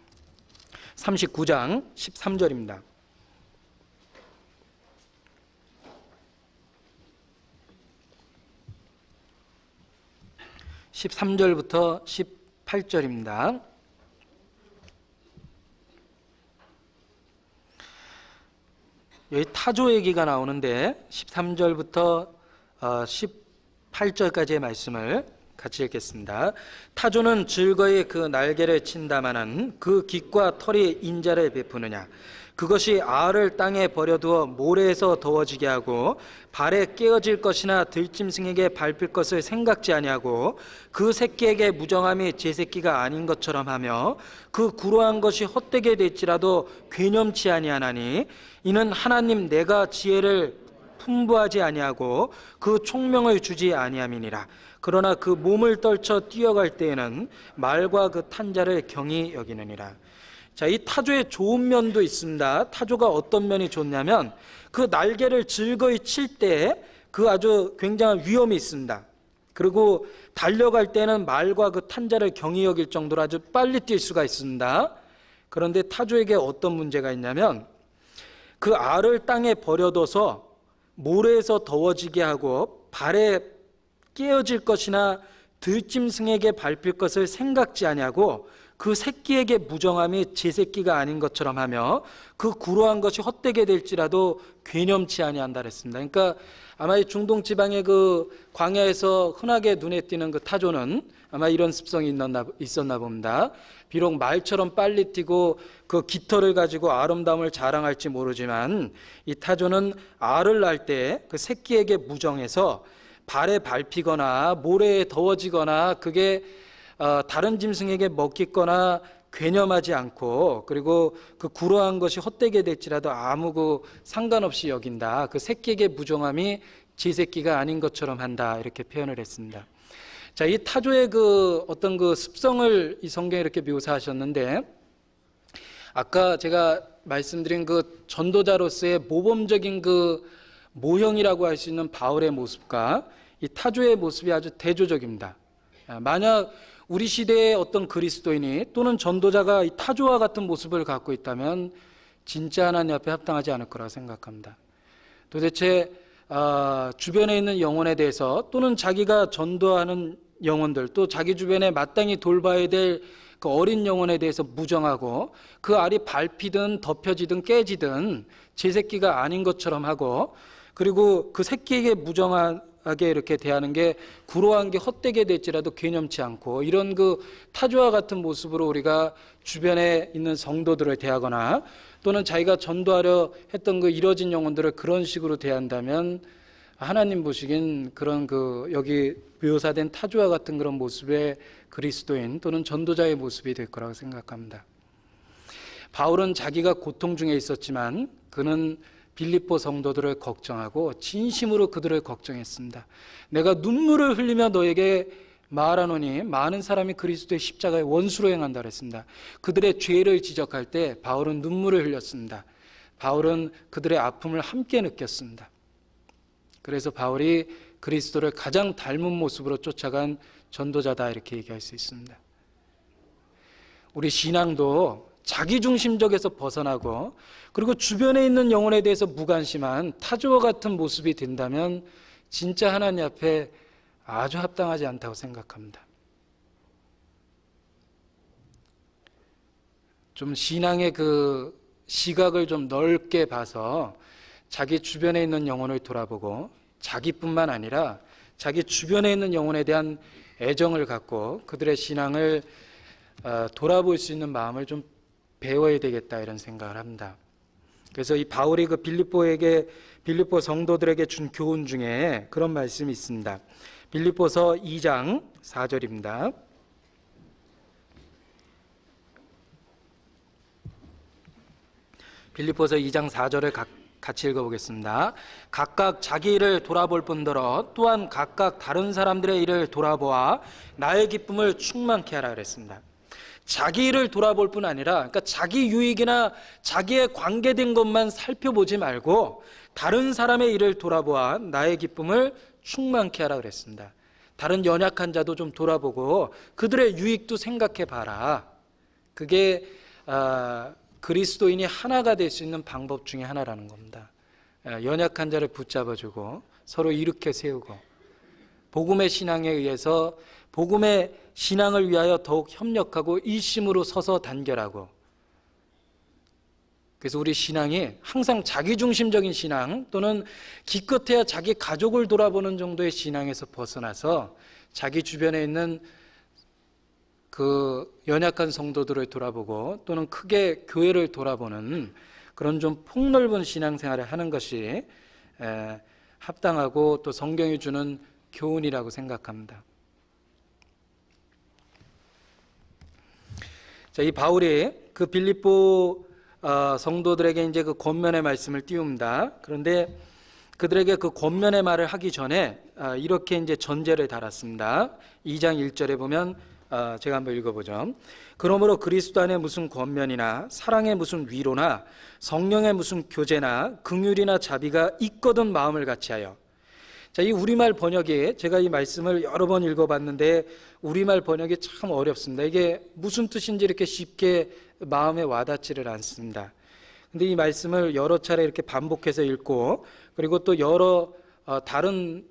39장 13절입니다. 13절부터 18절입니다. 여기 타조 얘기가 나오는데 13절부터 18절까지의 말씀을 같이 읽겠습니다. 타조는 즐거이 그 날개를 친다마는 그 깃과 털이 인자를 베푸느냐. 그것이 알을 땅에 버려두어 모래에서 더워지게 하고 발에 깨어질 것이나 들짐승에게 밟힐 것을 생각지 아니하고 그 새끼에게 무정함이 제 새끼가 아닌 것처럼 하며 그 구로한 것이 헛되게 될지라도 괴념치 아니하나니 이는 하나님 내가 지혜를 풍부하지 아니하고 그 총명을 주지 아니함이니라. 그러나 그 몸을 떨쳐 뛰어갈 때에는 말과 그 탄자를 경히 여기느니라. 자, 이 타조의 좋은 면도 있습니다. 타조가 어떤 면이 좋냐면 그 날개를 즐거이 칠 때 그 아주 굉장한 위험이 있습니다. 그리고 달려갈 때는 말과 그 탄자를 경히 여길 정도로 아주 빨리 뛸 수가 있습니다. 그런데 타조에게 어떤 문제가 있냐면 그 알을 땅에 버려둬서 모래에서 더워지게 하고 발에 깨어질 것이나 들짐승에게 밟힐 것을 생각지 아니하고 그 새끼에게 무정함이 제 새끼가 아닌 것처럼 하며 그 구로한 것이 헛되게 될지라도 괴념치 아니한다 그랬습니다. 그러니까 아마 이 중동 지방의 그 광야에서 흔하게 눈에 띄는 그 타조는 아마 이런 습성이 있었나 봅니다. 비록 말처럼 빨리 뛰고 그 깃털을 가지고 아름다움을 자랑할지 모르지만 이 타조는 알을 낳을 때 그 새끼에게 무정해서 발에 밟히거나 모래에 더워지거나 그게 다른 짐승에게 먹히거나 괴념하지 않고 그리고 그 구로한 것이 헛되게 될지라도 아무 그 상관없이 여긴다. 그 새끼에게 무정함이 제 새끼가 아닌 것처럼 한다. 이렇게 표현을 했습니다. 자, 이 타조의 그 어떤 그 습성을 이 성경에 이렇게 묘사하셨는데 아까 제가 말씀드린 그 전도자로서의 모범적인 그 모형이라고 할 수 있는 바울의 모습과 이 타조의 모습이 아주 대조적입니다. 만약 우리 시대의 어떤 그리스도인이 또는 전도자가 이 타조와 같은 모습을 갖고 있다면 진짜 하나님 앞에 합당하지 않을 거라 생각합니다. 도대체 주변에 있는 영혼에 대해서 또는 자기가 전도하는 영혼들 또 자기 주변에 마땅히 돌봐야 될 그 어린 영혼에 대해서 무정하고 그 알이 밟히든 덮여지든 깨지든 제 새끼가 아닌 것처럼 하고 그리고 그 새끼에게 무정하게 이렇게 대하는 게 구로한 게 헛되게 될지라도 괴념치 않고 이런 그 타조와 같은 모습으로 우리가 주변에 있는 성도들을 대하거나 또는 자기가 전도하려 했던 그 이뤄진 영혼들을 그런 식으로 대한다면 하나님 보시긴 그런 여기 묘사된 타조와 같은 그런 모습의 그리스도인 또는 전도자의 모습이 될 거라고 생각합니다. 바울은 자기가 고통 중에 있었지만 그는 빌립보 성도들을 걱정하고 진심으로 그들을 걱정했습니다. 내가 눈물을 흘리며 너에게 말하노니 많은 사람이 그리스도의 십자가의 원수로 행한다 그랬습니다. 그들의 죄를 지적할 때 바울은 눈물을 흘렸습니다. 바울은 그들의 아픔을 함께 느꼈습니다. 그래서 바울이 그리스도를 가장 닮은 모습으로 쫓아간 전도자다 이렇게 얘기할 수 있습니다. 우리 신앙도 자기중심적에서 벗어나고 그리고 주변에 있는 영혼에 대해서 무관심한 타조와 같은 모습이 된다면 진짜 하나님 앞에 아주 합당하지 않다고 생각합니다. 좀 신앙의 그 시각을 좀 넓게 봐서 자기 주변에 있는 영혼을 돌아보고 자기뿐만 아니라 자기 주변에 있는 영혼에 대한 애정을 갖고 그들의 신앙을 돌아볼 수 있는 마음을 좀 배워야 되겠다 이런 생각을 합니다. 그래서 이 바울이 그 빌립보 성도들에게 준 교훈 중에 그런 말씀이 있습니다. 빌립보서 2장 4절입니다. 빌립보서 2장 4절을 같이 읽어보겠습니다. 각각 자기 일을 돌아볼 뿐더러 또한 각각 다른 사람들의 일을 돌아보아 나의 기쁨을 충만케 하라 그랬습니다. 자기 일을 돌아볼 뿐 아니라 그러니까 자기 유익이나 자기에 관계된 것만 살펴보지 말고 다른 사람의 일을 돌아보아 나의 기쁨을 충만케 하라 그랬습니다. 다른 연약한 자도 좀 돌아보고 그들의 유익도 생각해 봐라. 그게 그리스도인이 하나가 될 수 있는 방법 중에 하나라는 겁니다. 연약한 자를 붙잡아주고 서로 일으켜 세우고 복음의 신앙에 의해서 복음의 신앙을 위하여 더욱 협력하고 일심으로 서서 단결하고, 그래서 우리 신앙이 항상 자기중심적인 신앙 또는 기껏해야 자기 가족을 돌아보는 정도의 신앙에서 벗어나서 자기 주변에 있는 그 연약한 성도들을 돌아보고 또는 크게 교회를 돌아보는 그런 좀 폭넓은 신앙생활을 하는 것이 합당하고 또 성경이 주는 교훈이라고 생각합니다. 자, 이 바울이 그 빌립보 성도들에게 이제 그 권면의 말씀을 띄웁니다. 그런데 그들에게 그 권면의 말을 하기 전에 이렇게 이제 전제를 달았습니다. 2장 1절에 보면 제가 한번 읽어보죠. 그러므로 그리스도 안에 무슨 권면이나 사랑의 무슨 위로나 성령의 무슨 교제나 긍휼이나 자비가 있거든 마음을 같이하여. 자, 이 우리말 번역이 제가 이 말씀을 여러 번 읽어봤는데 우리말 번역이 참 어렵습니다. 이게 무슨 뜻인지 이렇게 쉽게 마음에 와닿지를 않습니다. 근데 이 말씀을 여러 차례 이렇게 반복해서 읽고 그리고 또 여러 다른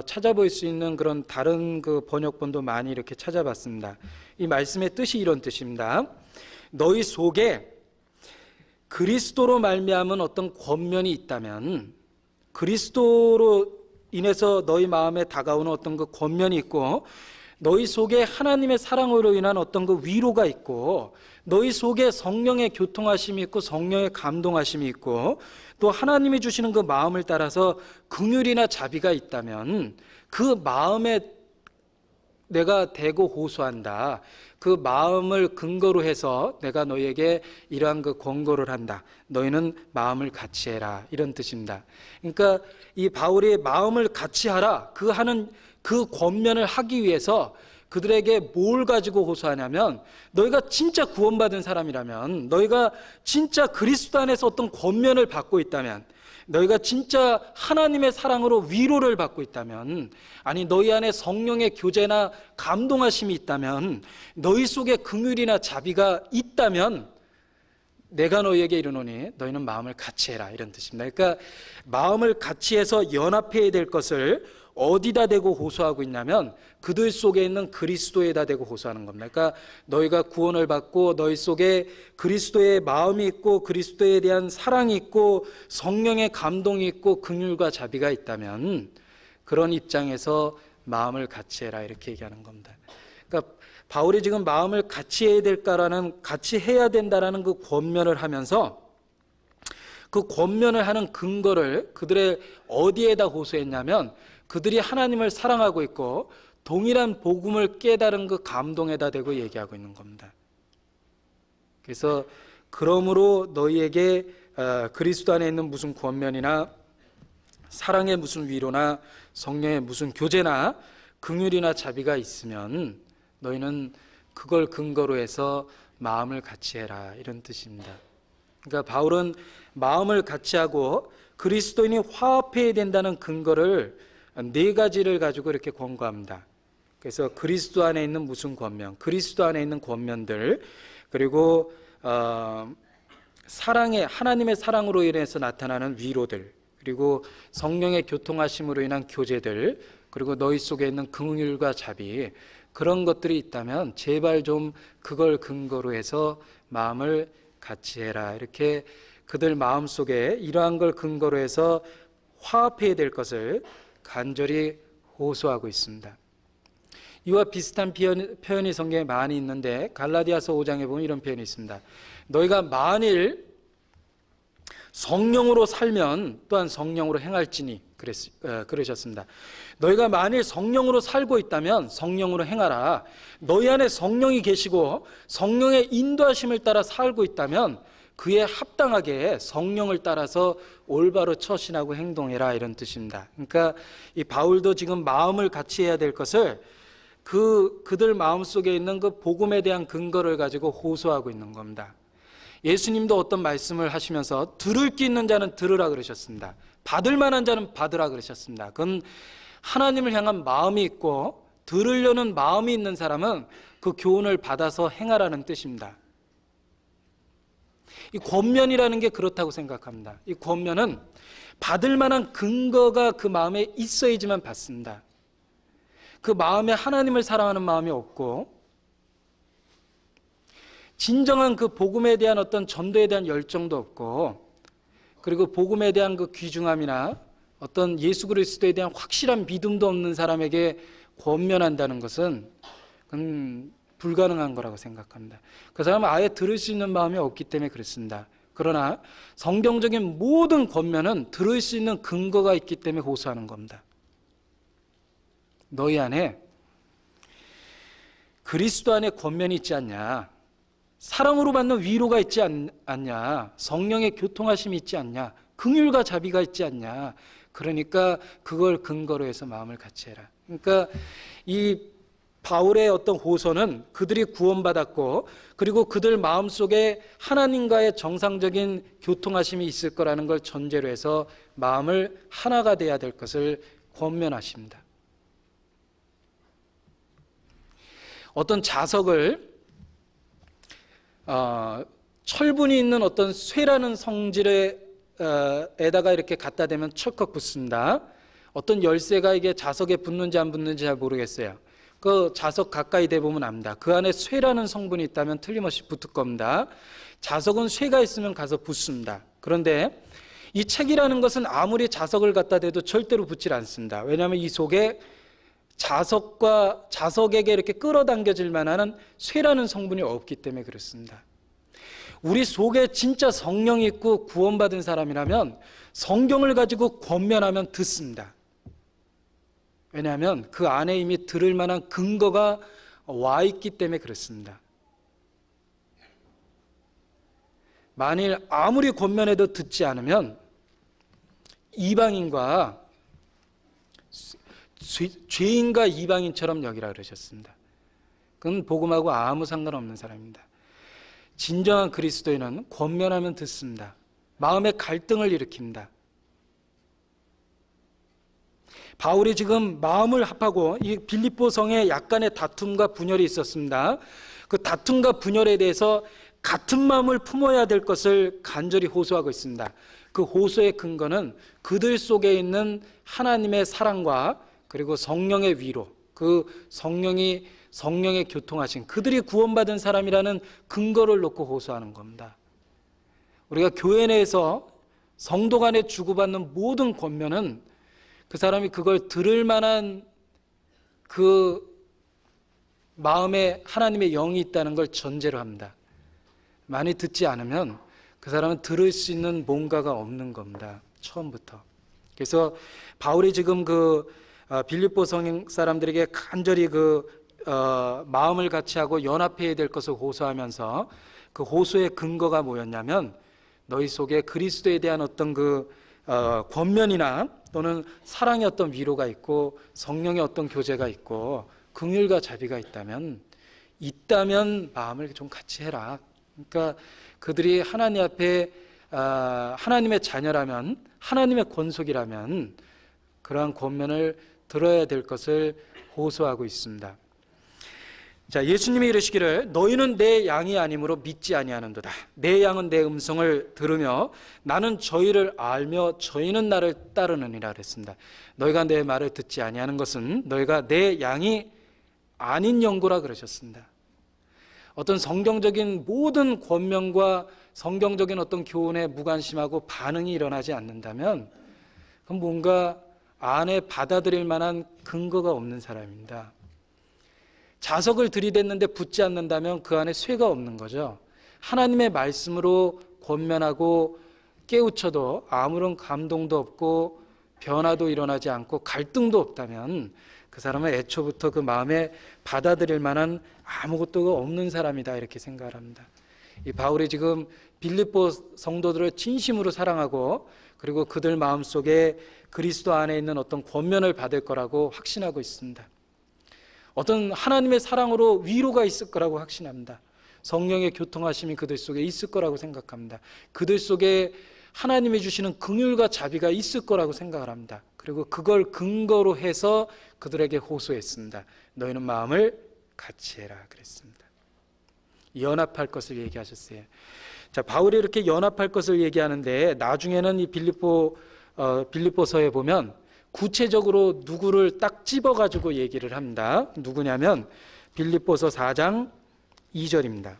찾아볼 수 있는 그런 다른 그 번역본도 많이 이렇게 찾아봤습니다. 이 말씀의 뜻이 이런 뜻입니다. 너희 속에 그리스도로 말미암은 어떤 권면이 있다면, 그리스도로 인해서 너희 마음에 다가오는 어떤 그 권면이 있고, 너희 속에 하나님의 사랑으로 인한 어떤 그 위로가 있고, 너희 속에 성령의 교통하심이 있고 성령의 감동하심이 있고, 또 하나님이 주시는 그 마음을 따라서 긍휼이나 자비가 있다면 그 마음에 내가 대고 호소한다. 그 마음을 근거로 해서 내가 너희에게 이러한 그 권고를 한다. 너희는 마음을 같이 해라. 이런 뜻입니다. 그러니까 이 바울이 마음을 같이 하라. 그 하는 그 권면을 하기 위해서 그들에게 뭘 가지고 호소하냐면, 너희가 진짜 구원받은 사람이라면, 너희가 진짜 그리스도 안에서 어떤 권면을 받고 있다면, 너희가 진짜 하나님의 사랑으로 위로를 받고 있다면, 아니 너희 안에 성령의 교제나 감동하심이 있다면, 너희 속에 긍휼이나 자비가 있다면 내가 너희에게 이르노니 너희는 마음을 같이 해라. 이런 뜻입니다. 그러니까 마음을 같이 해서 연합해야 될 것을 어디다 대고 호소하고 있냐면 그들 속에 있는 그리스도에다 대고 호소하는 겁니다. 그러니까 너희가 구원을 받고 너희 속에 그리스도의 마음이 있고 그리스도에 대한 사랑이 있고 성령의 감동이 있고 긍휼과 자비가 있다면 그런 입장에서 마음을 같이 해라. 이렇게 얘기하는 겁니다. 그러니까 바울이 지금 마음을 같이 해야 될까라는, 같이 해야 된다라는 그 권면을 하면서 그 권면을 하는 근거를 그들의 어디에다 호소했냐면 그들이 하나님을 사랑하고 있고 동일한 복음을 깨달은 그 감동에다 대고 얘기하고 있는 겁니다. 그래서 그러므로 너희에게 그리스도 안에 있는 무슨 권면이나 사랑의 무슨 위로나 성령의 무슨 교제나 긍휼이나 자비가 있으면 너희는 그걸 근거로 해서 마음을 같이 해라, 이런 뜻입니다. 그러니까 바울은 마음을 같이 하고 그리스도인이 화합해야 된다는 근거를 네 가지를 가지고 이렇게 권고합니다. 그래서 그리스도 안에 있는 무슨 권면, 그리스도 안에 있는 권면들, 그리고 사랑의, 하나님의 사랑으로 인해서 나타나는 위로들, 그리고 성령의 교통하심으로 인한 교제들, 그리고 너희 속에 있는 긍휼과 자비, 그런 것들이 있다면 제발 좀 그걸 근거로 해서 마음을 같이 해라, 이렇게 그들 마음속에 이러한 걸 근거로 해서 화합해야 될 것을 간절히 호소하고 있습니다. 이와 비슷한 표현이 성경에 많이 있는데 갈라디아서 5장에 보면 이런 표현이 있습니다. 너희가 만일 성령으로 살면 또한 성령으로 행할지니, 그러셨습니다. 너희가 만일 성령으로 살고 있다면 성령으로 행하라. 너희 안에 성령이 계시고 성령의 인도하심을 따라 살고 있다면 그에 합당하게 성령을 따라서 올바로 처신하고 행동해라, 이런 뜻입니다. 그러니까 이 바울도 지금 마음을 같이 해야 될 것을 그들 마음속에 있는 그 복음에 대한 근거를 가지고 호소하고 있는 겁니다. 예수님도 어떤 말씀을 하시면서 들을 게 있는 자는 들으라 그러셨습니다. 받을 만한 자는 받으라 그러셨습니다. 그건 하나님을 향한 마음이 있고 들으려는 마음이 있는 사람은 그 교훈을 받아서 행하라는 뜻입니다. 이 권면이라는 게 그렇다고 생각합니다. 이 권면은 받을 만한 근거가 그 마음에 있어야지만 받습니다. 그 마음에 하나님을 사랑하는 마음이 없고 진정한 그 복음에 대한 어떤 전도에 대한 열정도 없고, 그리고 복음에 대한 그 귀중함이나 어떤 예수 그리스도에 대한 확실한 믿음도 없는 사람에게 권면한다는 것은 불가능한 거라고 생각합니다. 그 사람은 아예 들을 수 있는 마음이 없기 때문에 그렇습니다. 그러나 성경적인 모든 권면은 들을 수 있는 근거가 있기 때문에 호소하는 겁니다. 너희 안에 그리스도 안에 권면이 있지 않냐, 사랑으로 받는 위로가 있지 않냐, 성령의 교통하심이 있지 않냐, 긍휼과 자비가 있지 않냐. 그러니까 그걸 근거로 해서 마음을 같이 해라. 그러니까 이 바울의 어떤 호소는 그들이 구원받았고 그리고 그들 마음속에 하나님과의 정상적인 교통하심이 있을 거라는 걸 전제로 해서 마음을 하나가 돼야 될 것을 권면하십니다. 어떤 자석을 철분이 있는 어떤 쇠라는 성질에다가 이렇게 갖다 대면 철컥 붙습니다. 어떤 열쇠가 이게 자석에 붙는지 안 붙는지 잘 모르겠어요. 그 자석 가까이 대보면 압니다. 그 안에 쇠라는 성분이 있다면 틀림없이 붙을 겁니다. 자석은 쇠가 있으면 가서 붙습니다. 그런데 이 책이라는 것은 아무리 자석을 갖다 대도 절대로 붙질 않습니다. 왜냐하면 이 속에 자석에게 이렇게 끌어당겨질 만한 쇠라는 성분이 없기 때문에 그렇습니다. 우리 속에 진짜 성령이 있고 구원받은 사람이라면 성경을 가지고 권면하면 듣습니다. 왜냐하면 그 안에 이미 들을 만한 근거가 와 있기 때문에 그렇습니다. 만일 아무리 권면해도 듣지 않으면 이방인과 죄인과 이방인처럼 여기라 그러셨습니다. 그건 복음하고 아무 상관없는 사람입니다. 진정한 그리스도인은 권면하면 듣습니다. 마음의 갈등을 일으킵니다. 바울이 지금 마음을 합하고 이 빌립보 성에 약간의 다툼과 분열이 있었습니다. 그 다툼과 분열에 대해서 같은 마음을 품어야 될 것을 간절히 호소하고 있습니다. 그 호소의 근거는 그들 속에 있는 하나님의 사랑과 그리고 성령의 위로, 그 성령의 교통하신 그들이 구원받은 사람이라는 근거를 놓고 호소하는 겁니다. 우리가 교회 내에서 성도 간에 주고받는 모든 권면은 그 사람이 그걸 들을 만한 그 마음에 하나님의 영이 있다는 걸 전제로 합니다. 많이 듣지 않으면 그 그 사람은 들을 수 있는 뭔가가 없는 겁니다. 처음부터. 그래서 바울이 지금 빌립보 성 사람들에게 간절히 마음을 같이 하고 연합해야 될 것을 호소하면서 그 호소의 근거가 뭐였냐면 너희 속에 그리스도에 대한 어떤 권면이나 또는 사랑의 어떤 위로가 있고 성령의 어떤 교제가 있고 긍휼과 자비가 있다면 마음을 좀 같이 해라. 그러니까 그들이 하나님 앞에 하나님의 자녀라면, 하나님의 권속이라면 그러한 권면을 들어야 될 것을 호소하고 있습니다. 자, 예수님이 이르시기를 너희는 내 양이 아니므로 믿지 아니하는도다. 내 양은 내 음성을 들으며 나는 저희를 알며 저희는 나를 따르느니라 그랬습니다. 너희가 내 말을 듣지 아니하는 것은 너희가 내 양이 아닌 연고라 그러셨습니다. 어떤 성경적인 모든 권면과 성경적인 어떤 교훈에 무관심하고 반응이 일어나지 않는다면 그건 뭔가 안에 받아들일 만한 근거가 없는 사람입니다. 자석을 들이댔는데 붙지 않는다면 그 안에 쇠가 없는 거죠. 하나님의 말씀으로 권면하고 깨우쳐도 아무런 감동도 없고 변화도 일어나지 않고 갈등도 없다면 그 사람은 애초부터 그 마음에 받아들일 만한 아무것도 없는 사람이다 이렇게 생각을 합니다. 이 바울이 지금 빌립보 성도들을 진심으로 사랑하고 그리고 그들 마음속에 그리스도 안에 있는 어떤 권면을 받을 거라고 확신하고 있습니다. 어떤 하나님의 사랑으로 위로가 있을 거라고 확신합니다. 성령의 교통하심이 그들 속에 있을 거라고 생각합니다. 그들 속에 하나님이 주시는 긍휼과 자비가 있을 거라고 생각을 합니다. 그리고 그걸 근거로 해서 그들에게 호소했습니다. 너희는 마음을 같이 해라 그랬습니다. 연합할 것을 얘기하셨어요. 자, 바울이 이렇게 연합할 것을 얘기하는데 나중에는 이 빌립보서에 보면 구체적으로 누구를 딱 집어가지고 얘기를 합니다. 누구냐면 빌립보서 4장 2절입니다.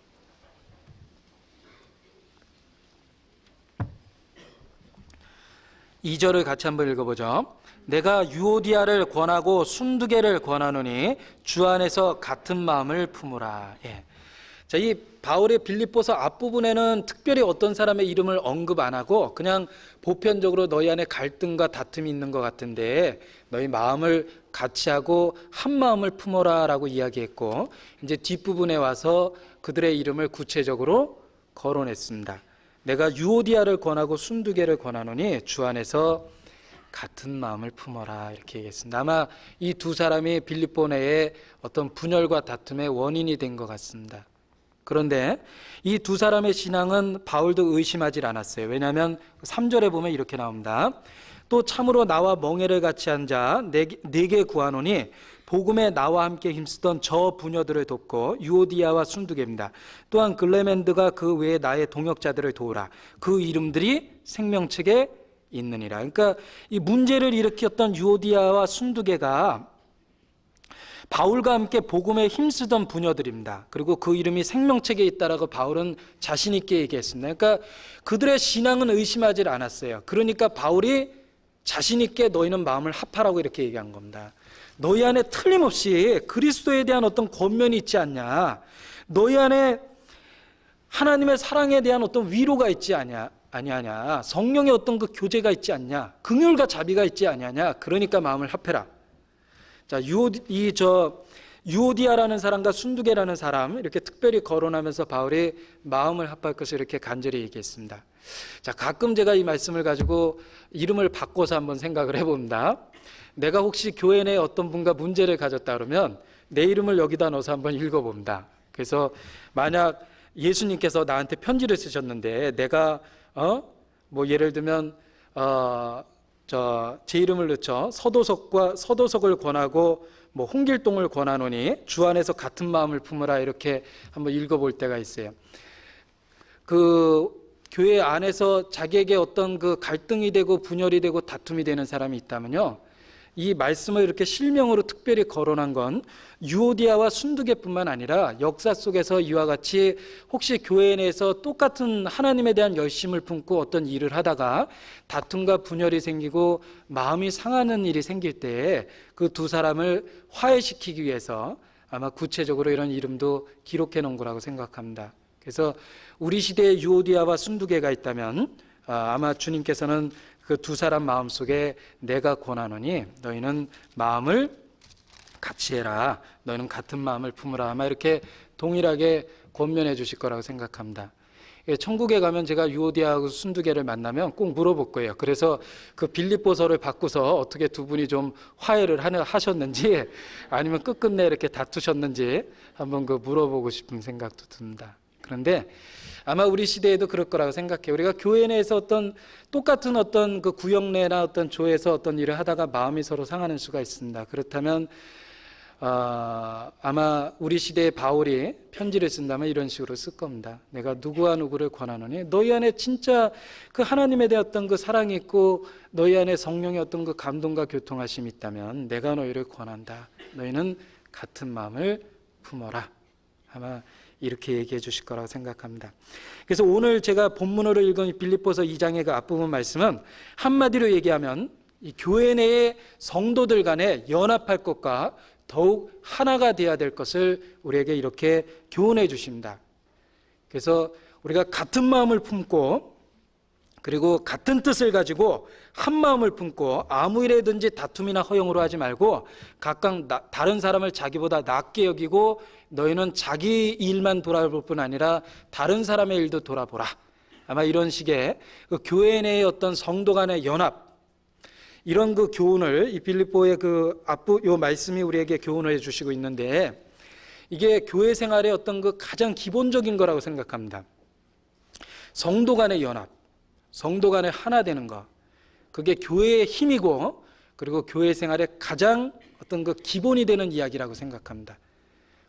2절을 같이 한번 읽어보죠. 내가 유오디아를 권하고 순두개를 권하노니 주 안에서 같은 마음을 품으라. 예. 자, 이 바울의 빌립보서 앞부분에는 특별히 어떤 사람의 이름을 언급 안 하고 그냥 보편적으로 너희 안에 갈등과 다툼이 있는 것 같은데 너희 마음을 같이 하고 한 마음을 품어라 라고 이야기했고 이제 뒷부분에 와서 그들의 이름을 구체적으로 거론했습니다. 내가 유오디아를 권하고 순두개를 권하노니 주 안에서 같은 마음을 품어라 이렇게 얘기했습니다. 아마 이 두 사람이 빌립보 내에 어떤 분열과 다툼의 원인이 된 것 같습니다. 그런데 이 두 사람의 신앙은 바울도 의심하지 않았어요. 왜냐하면 3절에 보면 이렇게 나옵니다. 또 참으로 나와 멍에를 같이 한 자 네게 구하노니 복음에 나와 함께 힘쓰던 저 부녀들을 돕고 유오디아와 순두개입니다. 또한 글레멘드가 그 외에 나의 동역자들을 도우라. 그 이름들이 생명책에 있느니라. 그러니까 이 문제를 일으켰던 유오디아와 순두개가 바울과 함께 복음에 힘쓰던 부녀들입니다. 그리고 그 이름이 생명책에 있다라고 바울은 자신 있게 얘기했습니다. 그러니까 그들의 신앙은 의심하지 않았어요. 그러니까 바울이 자신 있게 너희는 마음을 합하라고 이렇게 얘기한 겁니다. 너희 안에 틀림없이 그리스도에 대한 어떤 권면이 있지 않냐? 너희 안에 하나님의 사랑에 대한 어떤 위로가 있지 아니하냐? 성령의 어떤 그 교제가 있지 않냐? 긍휼과 자비가 있지 아니하냐? 그러니까 마음을 합해라. 자, 유오디아라는 사람과 순두개라는 사람 이렇게 특별히 거론하면서 바울이 마음을 합할 것을 이렇게 간절히 얘기했습니다. 자, 가끔 제가 이 말씀을 가지고 이름을 바꿔서 한번 생각을 해봅니다. 내가 혹시 교회 내에 어떤 분과 문제를 가졌다 그러면 내 이름을 여기다 넣어서 한번 읽어봅니다. 그래서 만약 예수님께서 나한테 편지를 쓰셨는데 내가 예를 들면 제 이름을 넣죠. 서도석을 권하고 홍길동을 권하노니 주 안에서 같은 마음을 품으라 이렇게 한번 읽어볼 때가 있어요. 그 교회 안에서 자기에게 어떤 그 갈등이 되고 분열이 되고 다툼이 되는 사람이 있다면요, 이 말씀을 이렇게 실명으로 특별히 거론한 건 유오디아와 순두개뿐만 아니라 역사 속에서 이와 같이 혹시 교회 내에서 똑같은 하나님에 대한 열심을 품고 어떤 일을 하다가 다툼과 분열이 생기고 마음이 상하는 일이 생길 때 그 두 사람을 화해시키기 위해서 아마 구체적으로 이런 이름도 기록해 놓은 거라고 생각합니다. 그래서 우리 시대에 유오디아와 순두개가 있다면 아마 주님께서는 그 두 사람 마음속에 내가 권하노니 너희는 마음을 같이 해라, 너희는 같은 마음을 품으라, 아마 이렇게 동일하게 권면해 주실 거라고 생각합니다. 천국에 가면 제가 유오디아하고 순두개를 만나면 꼭 물어볼 거예요. 그래서 그 빌립보서를 바꾸서 어떻게 두 분이 좀 화해를 하셨는지, 아니면 끝끝내 이렇게 다투셨는지 한번 그 물어보고 싶은 생각도 듭니다. 그런데 아마 우리 시대에도 그럴 거라고 생각해요. 우리가 교회 내에서 똑같은 어떤 그 구역내나 어떤 조에서 어떤 일을 하다가 마음이 서로 상하는 수가 있습니다. 그렇다면 아마 우리 시대의 바울이 편지를 쓴다면 이런 식으로 쓸 겁니다. 내가 누구와 누구를 권하노니 너희 안에 진짜 그 하나님에 대한 어떤 그 사랑이 있고 너희 안에 성령의 어떤 그 감동과 교통하심이 있다면 내가 너희를 권한다. 너희는 같은 마음을 품어라. 아마 이렇게 얘기해 주실 거라고 생각합니다. 그래서 오늘 제가 본문으로 읽은 빌립보서 2장의 그 앞부분 말씀은 한마디로 얘기하면 이 교회 내의 성도들 간에 연합할 것과 더욱 하나가 되어야 될 것을 우리에게 이렇게 교훈해 주십니다. 그래서 우리가 같은 마음을 품고 그리고 같은 뜻을 가지고 한 마음을 품고 아무 일에든지 다툼이나 허용으로 하지 말고 각각 다른 사람을 자기보다 낫게 여기고 너희는 자기 일만 돌아볼 뿐 아니라 다른 사람의 일도 돌아보라. 아마 이런 식의 그 교회 내의 어떤 성도 간의 연합, 이런 그 교훈을 이 빌립보의 그 앞부 요 말씀이 우리에게 교훈을 해주시고 있는데, 이게 교회 생활의 어떤 그 가장 기본적인 거라고 생각합니다. 성도 간의 연합, 성도 간에 하나 되는 것, 그게 교회의 힘이고 그리고 교회 생활의 가장 어떤 그 기본이 되는 이야기라고 생각합니다.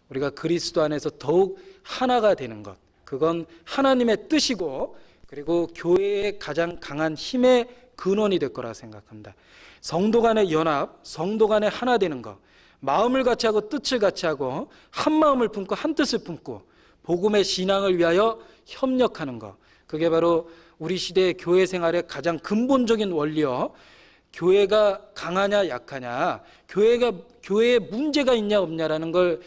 우리가 그리스도 안에서 더욱 하나가 되는 것, 그건 하나님의 뜻이고 그리고 교회의 가장 강한 힘의 근원이 될 거라 생각합니다. 성도 간의 연합, 성도 간에 하나 되는 것, 마음을 같이 하고 뜻을 같이 하고 한 마음을 품고 한 뜻을 품고 복음의 신앙을 위하여 협력하는 것, 그게 바로 우리 시대의 교회 생활의 가장 근본적인 원리요. 교회가 강하냐 약하냐, 교회에 문제가 있냐 없냐라는 걸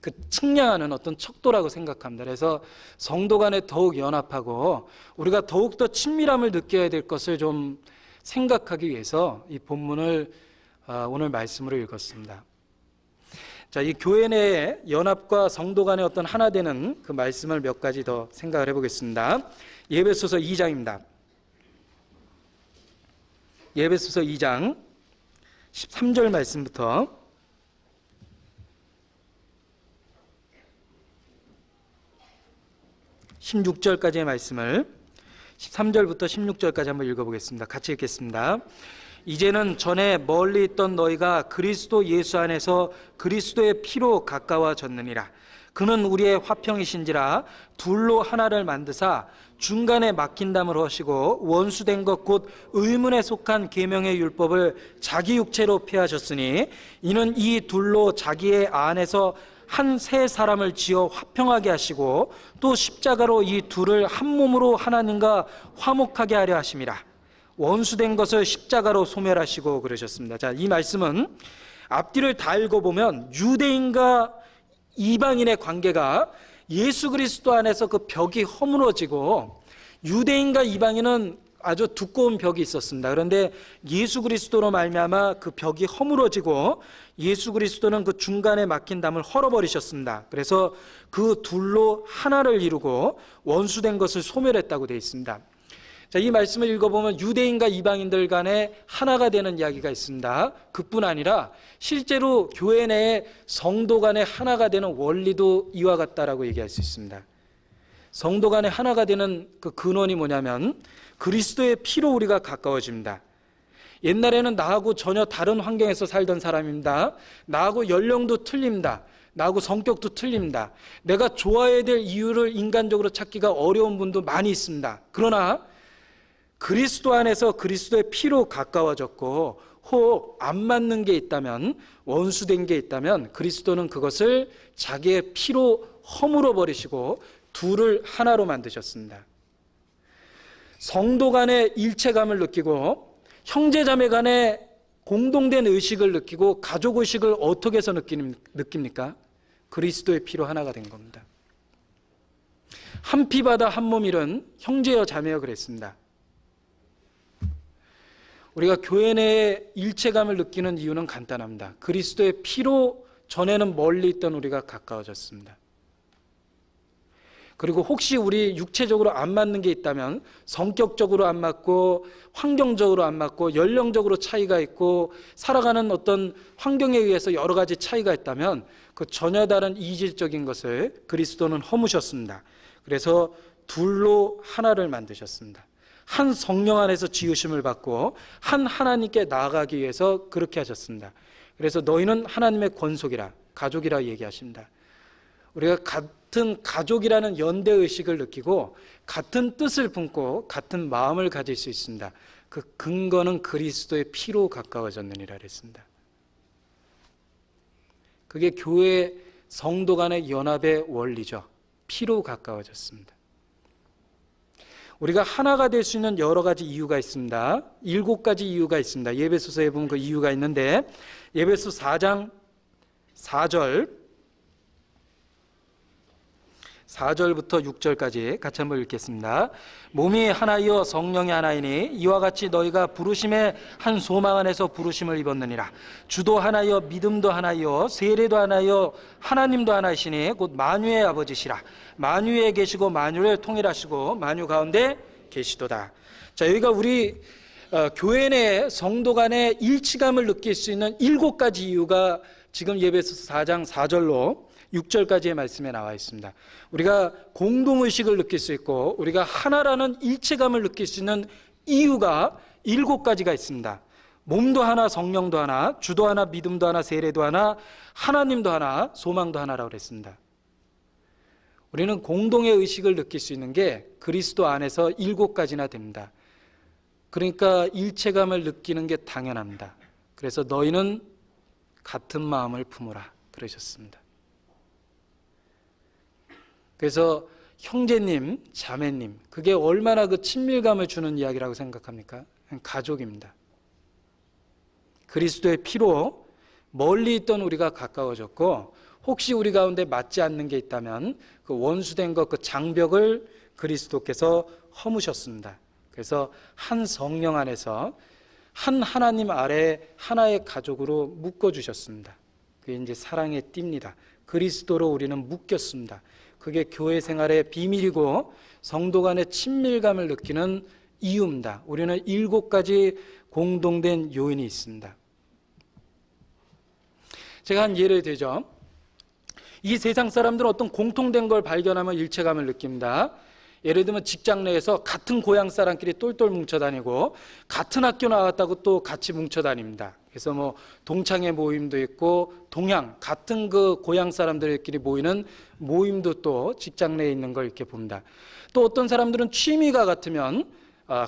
그 측량하는 어떤 척도라고 생각합니다. 그래서 성도 간에 더욱 연합하고 우리가 더욱더 친밀함을 느껴야 될 것을 좀 생각하기 위해서 이 본문을 오늘 말씀으로 읽었습니다. 자, 이 교회 내의 연합과 성도 간의 어떤 하나 되는 그 말씀을 몇 가지 더 생각을 해보겠습니다. 에베소서 2장입니다. 에베소서 2장 13절 말씀부터 16절까지의 말씀을 13절부터 16절까지 한번 읽어보겠습니다. 같이 읽겠습니다. 이제는 전에 멀리 있던 너희가 그리스도 예수 안에서 그리스도의 피로 가까워졌느니라. 그는 우리의 화평이신지라 둘로 하나를 만드사 중간에 막힌 담을 하시고 원수된 것 곧 의문에 속한 계명의 율법을 자기 육체로 폐하셨으니 이는 이 둘로 자기의 안에서 한 세 사람을 지어 화평하게 하시고 또 십자가로 이 둘을 한 몸으로 하나님과 화목하게 하려 하심이라. 원수된 것을 십자가로 소멸하시고 그러셨습니다. 자, 이 말씀은 앞뒤를 다 읽어보면 유대인과 이방인의 관계가 예수 그리스도 안에서 그 벽이 허물어지고, 유대인과 이방인은 아주 두꺼운 벽이 있었습니다. 그런데 예수 그리스도로 말미암아 그 벽이 허물어지고 예수 그리스도는 그 중간에 막힌 담을 헐어버리셨습니다. 그래서 그 둘로 하나를 이루고 원수된 것을 소멸했다고 되어 있습니다. 자, 이 말씀을 읽어보면 유대인과 이방인들 간에 하나가 되는 이야기가 있습니다. 그뿐 아니라 실제로 교회 내에 성도 간에 하나가 되는 원리도 이와 같다라고 얘기할 수 있습니다. 성도 간에 하나가 되는 그 근원이 뭐냐면 그리스도의 피로 우리가 가까워집니다. 옛날에는 나하고 전혀 다른 환경에서 살던 사람입니다. 나하고 연령도 틀립니다. 나하고 성격도 틀립니다. 내가 좋아해야 될 이유를 인간적으로 찾기가 어려운 분도 많이 있습니다. 그러나 그리스도 안에서 그리스도의 피로 가까워졌고 혹 안 맞는 게 있다면, 원수된 게 있다면 그리스도는 그것을 자기의 피로 허물어 버리시고 둘을 하나로 만드셨습니다. 성도 간의 일체감을 느끼고 형제자매 간의 공동된 의식을 느끼고 가족 의식을 어떻게 해서 느낍니까? 그리스도의 피로 하나가 된 겁니다. 한 피바다 한 몸 이룬 형제여 자매여 그랬습니다. 우리가 교회 내에 일체감을 느끼는 이유는 간단합니다. 그리스도의 피로 전에는 멀리 있던 우리가 가까워졌습니다. 그리고 혹시 우리 육체적으로 안 맞는 게 있다면, 성격적으로 안 맞고 환경적으로 안 맞고 연령적으로 차이가 있고 살아가는 어떤 환경에 의해서 여러 가지 차이가 있다면 그 전혀 다른 이질적인 것을 그리스도는 허무셨습니다. 그래서 둘로 하나를 만드셨습니다. 한 성령 안에서 지으심을 받고 한 하나님께 나아가기 위해서 그렇게 하셨습니다. 그래서 너희는 하나님의 권속이라, 가족이라 얘기하십니다. 우리가 같은 가족이라는 연대의식을 느끼고 같은 뜻을 품고 같은 마음을 가질 수 있습니다. 그 근거는 그리스도의 피로 가까워졌느니라 그랬습니다. 그게 교회 성도 간의 연합의 원리죠. 피로 가까워졌습니다. 우리가 하나가 될 수 있는 여러 가지 이유가 있습니다. 7가지 이유가 있습니다. 예배소서에 보면 그 이유가 있는데, 예배소 4장 4절부터 6절까지 같이 한번 읽겠습니다. 몸이 하나이요 성령이 하나이니 이와 같이 너희가 부르심의 한 소망 안에서 부르심을 입었느니라. 주도 하나이요 믿음도 하나이요 세례도 하나이요 하나님도 하나이시니 곧 만유의 아버지시라. 만유에 계시고 만유를 통일하시고 만유 가운데 계시도다. 자, 여기가 우리 교회 내 성도 간의 일치감을 느낄 수 있는 7가지 이유가 지금 예배소 4장 4절로 6절까지의 말씀에 나와 있습니다. 우리가 공동의식을 느낄 수 있고 우리가 하나라는 일체감을 느낄 수 있는 이유가 7가지가 있습니다. 몸도 하나, 성령도 하나, 주도 하나, 믿음도 하나, 세례도 하나, 하나님도 하나, 소망도 하나라고 그랬습니다. 우리는 공동의 의식을 느낄 수 있는 게 그리스도 안에서 7가지나 됩니다. 그러니까 일체감을 느끼는 게 당연합니다. 그래서 너희는 같은 마음을 품으라 그러셨습니다. 그래서 형제님, 자매님, 그게 얼마나 그 친밀감을 주는 이야기라고 생각합니까? 가족입니다. 그리스도의 피로 멀리 있던 우리가 가까워졌고, 혹시 우리 가운데 맞지 않는 게 있다면 그 원수된 것, 그 장벽을 그리스도께서 허무셨습니다. 그래서 한 성령 안에서 한 하나님 아래 하나의 가족으로 묶어주셨습니다. 그게 이제 사랑의 띠입니다. 그리스도로 우리는 묶였습니다. 그게 교회 생활의 비밀이고 성도 간의 친밀감을 느끼는 이유입니다. 우리는 7가지 공동된 요인이 있습니다. 제가 한 예를 들죠. 이 세상 사람들은 어떤 공통된 걸 발견하면 일체감을 느낍니다. 예를 들면 직장 내에서 같은 고향 사람끼리 똘똘 뭉쳐 다니고 같은 학교 나왔다고 또 같이 뭉쳐 다닙니다. 그래서 뭐 동창회 모임도 있고 동향, 같은 그 고향 사람들끼리 모이는 모임도 또 직장 내에 있는 걸 이렇게 봅니다. 또 어떤 사람들은 취미가 같으면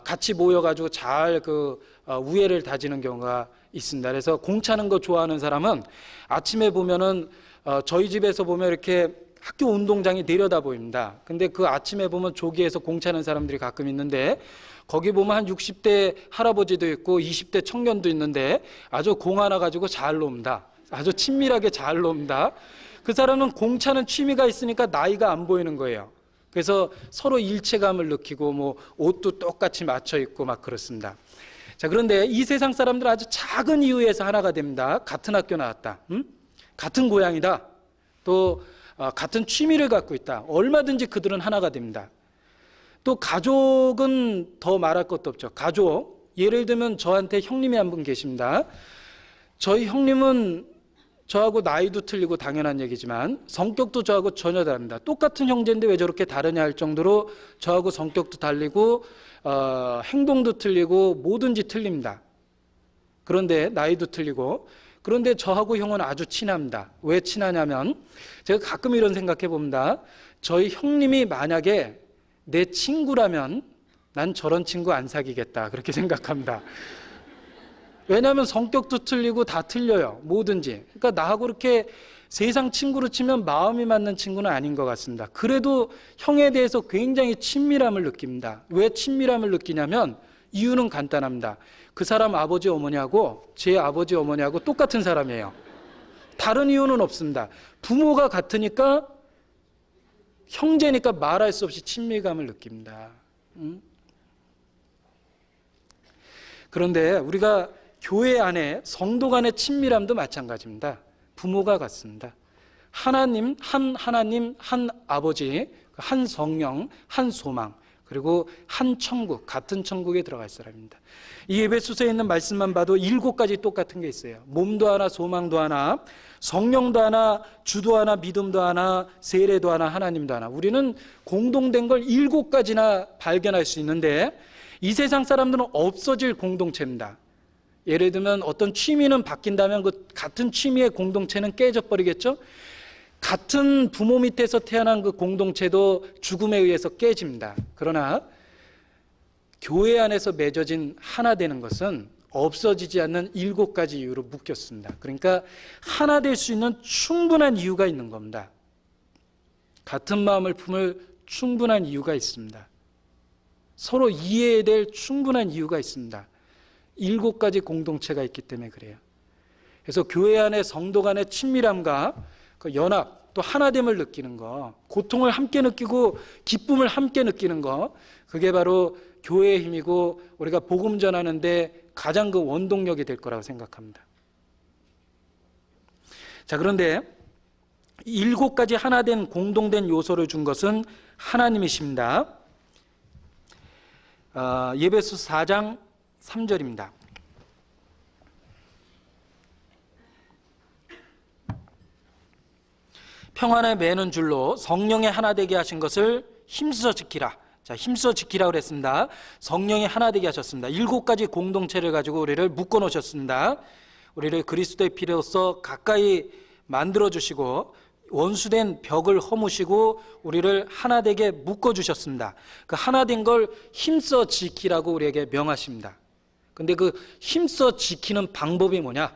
같이 모여가지고 잘 그 우애를 다지는 경우가 있습니다. 그래서 공 차는 거 좋아하는 사람은 아침에 보면은 저희 집에서 보면 이렇게 학교 운동장이 내려다 보입니다. 근데 그 아침에 보면 조기에서 공 차는 사람들이 가끔 있는데 거기 보면 한 60대 할아버지도 있고 20대 청년도 있는데 아주 공 하나 가지고 잘 놉니다. 아주 친밀하게 잘 놉니다. 그 사람은 공 차는 취미가 있으니까 나이가 안 보이는 거예요. 그래서 서로 일체감을 느끼고 뭐 옷도 똑같이 맞춰 입고 막 그렇습니다. 자, 그런데 이 세상 사람들은 아주 작은 이유에서 하나가 됩니다. 같은 학교 나왔다. 같은 고향이다. 또 같은 취미를 갖고 있다. 얼마든지 그들은 하나가 됩니다. 또 가족은 더 말할 것도 없죠. 가족, 예를 들면 저한테 형님이 한 분 계십니다. 저희 형님은 저하고 나이도 틀리고 당연한 얘기지만 성격도 저하고 전혀 다릅니다. 똑같은 형제인데 왜 저렇게 다르냐 할 정도로 저하고 성격도 달리고 행동도 틀리고 뭐든지 틀립니다. 그런데 나이도 틀리고, 그런데 저하고 형은 아주 친합니다. 왜 친하냐면 제가 가끔 이런 생각해 봅니다. 저희 형님이 만약에 내 친구라면 난 저런 친구 안 사귀겠다 그렇게 생각합니다. 왜냐하면 성격도 틀리고 다 틀려요. 뭐든지. 그러니까 나하고 이렇게 세상 친구로 치면 마음이 맞는 친구는 아닌 것 같습니다. 그래도 형에 대해서 굉장히 친밀함을 느낍니다. 왜 친밀함을 느끼냐면 이유는 간단합니다. 그 사람 아버지 어머니하고 제 아버지 어머니하고 똑같은 사람이에요. 다른 이유는 없습니다. 부모가 같으니까 형제니까 말할 수 없이 친밀감을 느낍니다. 그런데 우리가 교회 안에 성도 간의 친밀함도 마찬가지입니다. 부모가 같습니다. 하나님, 한 아버지, 한 성령, 한 소망, 그리고 한 천국, 같은 천국에 들어갈 사람입니다. 이 에베소서에 있는 말씀만 봐도 7가지 똑같은 게 있어요. 몸도 하나, 소망도 하나, 성령도 하나, 주도 하나, 믿음도 하나, 세례도 하나, 하나님도 하나. 우리는 공동된 걸 7가지나 발견할 수 있는데 이 세상 사람들은 없어질 공동체입니다. 예를 들면 어떤 취미는 바뀐다면 그 같은 취미의 공동체는 깨져버리겠죠? 같은 부모 밑에서 태어난 그 공동체도 죽음에 의해서 깨집니다. 그러나 교회 안에서 맺어진 하나 되는 것은 없어지지 않는 7가지 이유로 묶였습니다. 그러니까 하나 될 수 있는 충분한 이유가 있는 겁니다. 같은 마음을 품을 충분한 이유가 있습니다. 서로 이해해야 될 충분한 이유가 있습니다. 7가지 공동체가 있기 때문에 그래요. 그래서 교회 안에 성도 간의 친밀함과 그 연합, 또 하나됨을 느끼는 거, 고통을 함께 느끼고 기쁨을 함께 느끼는 거, 그게 바로 교회의 힘이고 우리가 복음 전하는데 가장 그 원동력이 될 거라고 생각합니다. 자, 그런데 7가지 하나된 공동된 요소를 준 것은 하나님이십니다. 예배소 4장 3절입니다. 평안에 매는 줄로 성령의 하나 되게 하신 것을 힘써 지키라. 자, 힘써 지키라 그랬습니다. 성령이 하나 되게 하셨습니다. 7가지 공동체를 가지고 우리를 묶어 놓으셨습니다. 우리를 그리스도의 피로써 가까이 만들어 주시고 원수된 벽을 허무시고 우리를 하나 되게 묶어 주셨습니다. 그 하나 된 걸 힘써 지키라고 우리에게 명하십니다. 근데 그 힘써 지키는 방법이 뭐냐?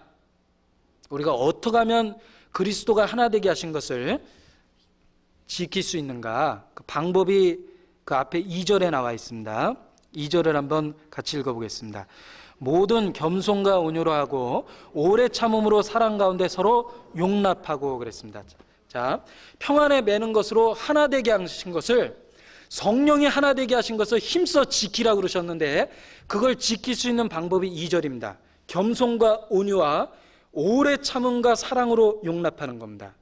우리가 어떻게 하면 그리스도가 하나 되게 하신 것을 지킬 수 있는가? 그 방법이 그 앞에 2절에 나와 있습니다. 2절을 한번 같이 읽어보겠습니다. 모든 겸손과 온유로 하고 오래 참음으로 사랑 가운데 서로 용납하고 그랬습니다. 자, 평안에 매는 것으로 하나 되게 하신 것을, 성령이 하나 되게 하신 것을 힘써 지키라고 그러셨는데 그걸 지킬 수 있는 방법이 2절입니다. 겸손과 온유와 오래 참음과 사랑으로 용납하는 겁니다.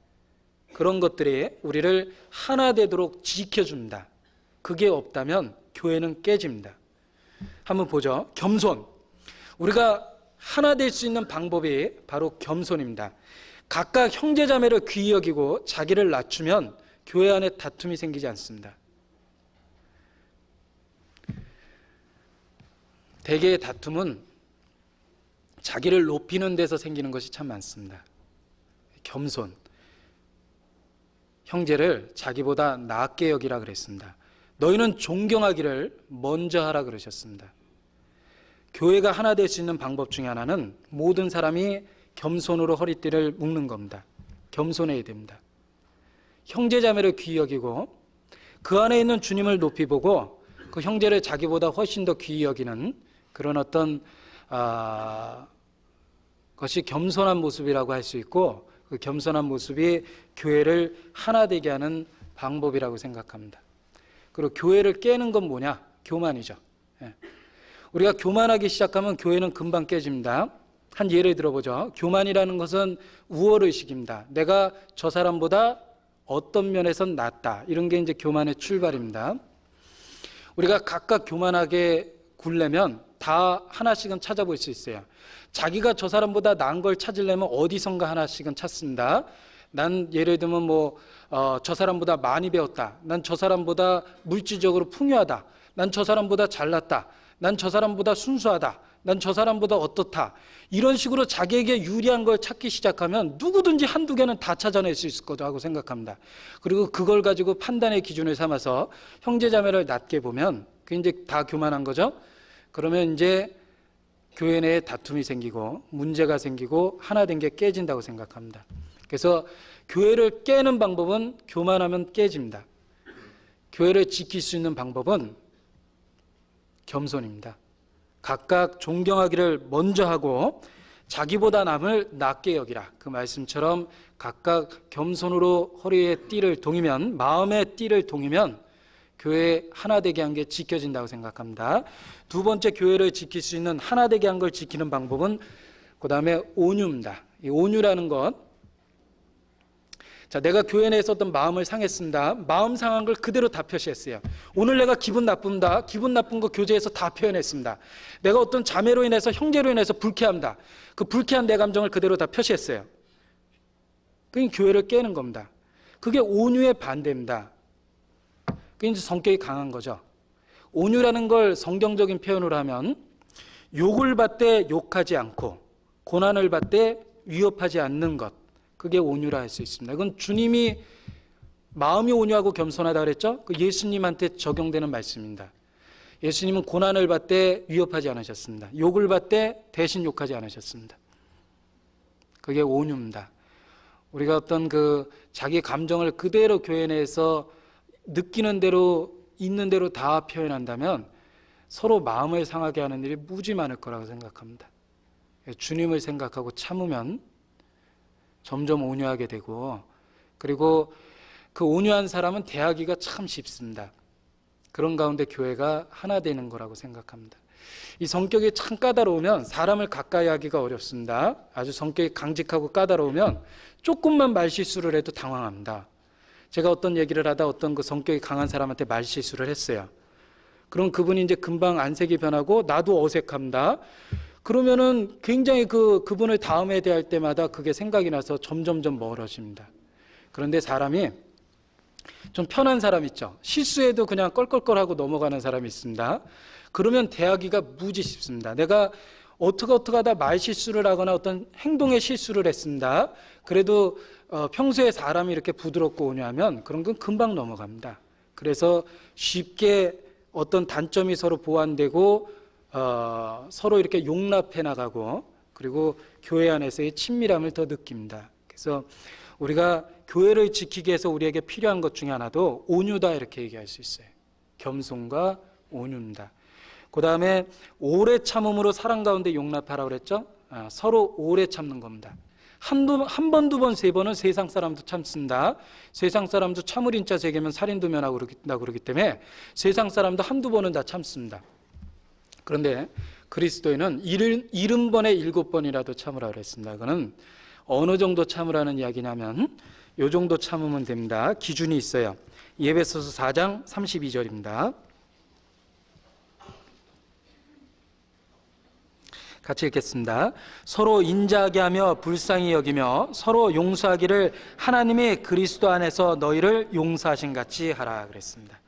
그런 것들이 우리를 하나 되도록 지켜줍니다. 그게 없다면 교회는 깨집니다. 한번 보죠. 겸손. 우리가 하나 될 수 있는 방법이 바로 겸손입니다. 각각 형제자매를 귀히 여기고 자기를 낮추면 교회 안에 다툼이 생기지 않습니다. 대개의 다툼은 자기를 높이는 데서 생기는 것이 참 많습니다. 겸손. 형제를 자기보다 낮게 여기라 그랬습니다. 너희는 존경하기를 먼저 하라 그러셨습니다. 교회가 하나 될 수 있는 방법 중에 하나는 모든 사람이 겸손으로 허리띠를 묶는 겁니다. 겸손해야 됩니다. 형제자매를 귀히 여기고 그 안에 있는 주님을 높이 보고 그 형제를 자기보다 훨씬 더 귀히 여기는 그런 어떤 것이 겸손한 모습이라고 할 수 있고, 그 겸손한 모습이 교회를 하나 되게 하는 방법이라고 생각합니다. 그리고 교회를 깨는 건 뭐냐? 교만이죠. 우리가 교만하기 시작하면 교회는 금방 깨집니다. 한 예를 들어보죠. 교만이라는 것은 우월의식입니다. 내가 저 사람보다 어떤 면에선 낫다. 이런 게 이제 교만의 출발입니다. 우리가 각각 교만하게 굴려면 다 하나씩은 찾아볼 수 있어요. 자기가 저 사람보다 나은 걸 찾으려면 어디선가 하나씩은 찾습니다. 난 예를 들면 저 사람보다 많이 배웠다. 난 저 사람보다 물질적으로 풍요하다. 난 저 사람보다 잘났다. 난 저 사람보다 순수하다. 난 저 사람보다 어떻다. 이런 식으로 자기에게 유리한 걸 찾기 시작하면 누구든지 한두 개는 다 찾아낼 수 있을 거라고 생각합니다. 그리고 그걸 가지고 판단의 기준을 삼아서 형제자매를 낮게 보면 그게 이제 다 교만한 거죠. 그러면 이제 교회 내에 다툼이 생기고 문제가 생기고 하나 된 게 깨진다고 생각합니다. 그래서 교회를 깨는 방법은 교만하면 깨집니다. 교회를 지킬 수 있는 방법은 겸손입니다. 각각 존경하기를 먼저 하고 자기보다 남을 낮게 여기라. 그 말씀처럼 각각 겸손으로 허리에 띠를 동이면, 마음의 띠를 동이면 교회 하나 되게 한 게 지켜진다고 생각합니다. 두 번째, 교회를 지킬 수 있는 하나 되게 한 걸 지키는 방법은 그 다음에 온유입니다. 이 온유라는 것, 자, 내가 교회 내에서 어떤 마음을 상했습니다. 마음 상한 걸 그대로 다 표시했어요. 오늘 내가 기분 나쁩니다. 기분 나쁜 거 교제에서 다 표현했습니다. 내가 어떤 자매로 인해서, 형제로 인해서 불쾌합니다. 그 불쾌한 내 감정을 그대로 다 표시했어요. 그게 교회를 깨는 겁니다. 그게 온유의 반대입니다. 그게 이제 성격이 강한 거죠. 온유라는 걸 성경적인 표현으로 하면 욕을 받되 욕하지 않고 고난을 받되 위협하지 않는 것, 그게 온유라 할 수 있습니다. 이건 주님이 마음이 온유하고 겸손하다 그랬죠? 그 예수님한테 적용되는 말씀입니다. 예수님은 고난을 받되 위협하지 않으셨습니다. 욕을 받되 대신 욕하지 않으셨습니다. 그게 온유입니다. 우리가 어떤 그 자기 감정을 그대로 교회 내에서 느끼는 대로, 있는 대로 다 표현한다면 서로 마음을 상하게 하는 일이 무지 많을 거라고 생각합니다. 주님을 생각하고 참으면 점점 온유하게 되고, 그리고 그 온유한 사람은 대하기가 참 쉽습니다. 그런 가운데 교회가 하나 되는 거라고 생각합니다. 이 성격이 참 까다로우면 사람을 가까이 하기가 어렵습니다. 아주 성격이 강직하고 까다로우면 조금만 말실수를 해도 당황합니다. 제가 어떤 얘기를 하다 어떤 그 성격이 강한 사람한테 말실수를 했어요. 그럼 그분이 이제 금방 안색이 변하고 나도 어색합니다. 그러면은 굉장히 그분을 다음에 대할 때마다 그게 생각이 나서 점점점 멀어집니다. 그런데 사람이 좀 편한 사람 있죠. 실수해도 그냥 껄껄껄하고 넘어가는 사람이 있습니다. 그러면 대하기가 무지 쉽습니다. 내가 어떻게 하다 말실수를 하거나 어떤 행동의 실수를 했습니다. 그래도 평소에 사람이 이렇게 부드럽고 온유하면 그런 건 금방 넘어갑니다. 그래서 쉽게 어떤 단점이 서로 보완되고 서로 이렇게 용납해 나가고, 그리고 교회 안에서의 친밀함을 더 느낍니다. 그래서 우리가 교회를 지키기 위해서 우리에게 필요한 것 중에 하나도 온유다, 이렇게 얘기할 수 있어요. 겸손과 온유입니다. 그 다음에 오래 참음으로 사랑 가운데 용납하라고 그랬죠. 서로 오래 참는 겁니다. 한 번, 두 번, 세 번은 세상 사람도 참습니다. 세상 사람도 참을 인자 세 개면 살인 두면 하고 그러기 때문에 세상 사람도 한두 번은 다 참습니다. 그런데 그리스도인은 70번에 7번이라도 참으라 그랬습니다. 그거는 어느 정도 참으라는 이야기냐면 이 정도 참으면 됩니다. 기준이 있어요. 에베소서 4장 32절입니다. 같이 읽겠습니다. 서로 인자하게 하며 불쌍히 여기며 서로 용서하기를 하나님이 그리스도 안에서 너희를 용서하신 같이 하라 그랬습니다.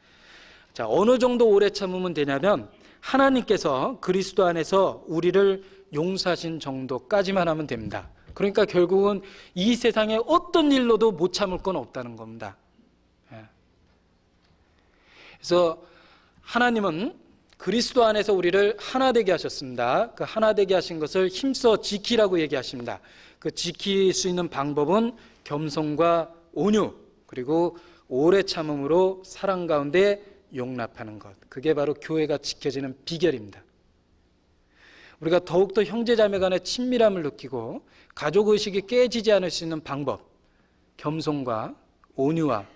자, 어느 정도 오래 참으면 되냐면 하나님께서 그리스도 안에서 우리를 용서하신 정도까지만 하면 됩니다. 그러니까 결국은 이 세상에 어떤 일로도 못 참을 건 없다는 겁니다. 그래서 하나님은 그리스도 안에서 우리를 하나 되게 하셨습니다. 그 하나 되게 하신 것을 힘써 지키라고 얘기하십니다. 그 지킬 수 있는 방법은 겸손과 온유, 그리고 오래 참음으로 사랑 가운데 용납하는 것, 그게 바로 교회가 지켜지는 비결입니다. 우리가 더욱더 형제자매 간의 친밀함을 느끼고 가족의식이 깨지지 않을 수 있는 방법, 겸손과 온유와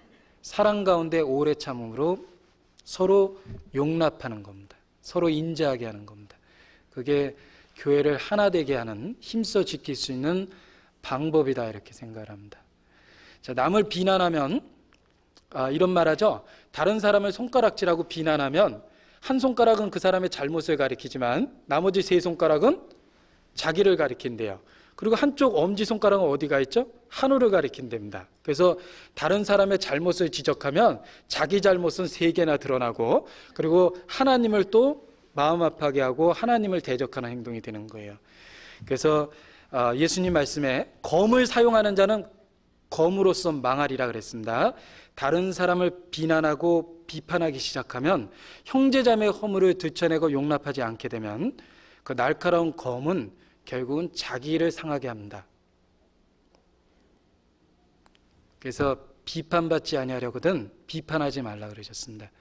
사랑 가운데 오래 참음으로 서로 용납하는 겁니다. 서로 인자하게 하는 겁니다. 그게 교회를 하나 되게 하는, 힘써 지킬 수 있는 방법이다, 이렇게 생각을 합니다. 자, 남을 비난하면 이런 말 하죠. 다른 사람을 손가락질하고 비난하면 한 손가락은 그 사람의 잘못을 가리키지만 나머지 세 손가락은 자기를 가리킨대요. 그리고 한쪽 엄지손가락은 어디가 있죠? 하늘을 가리킨답니다. 그래서 다른 사람의 잘못을 지적하면 자기 잘못은 3개나 드러나고, 그리고 하나님을 또 마음 아파하게 하고 하나님을 대적하는 행동이 되는 거예요. 그래서 예수님 말씀에 검을 사용하는 자는 검으로써 망하리라 그랬습니다. 다른 사람을 비난하고 비판하기 시작하면, 형제자매의 허물을 들춰내고 용납하지 않게 되면 그 날카로운 검은 결국은 자기를 상하게 합니다. 그래서 비판받지 아니하려거든 비판하지 말라 그러셨습니다.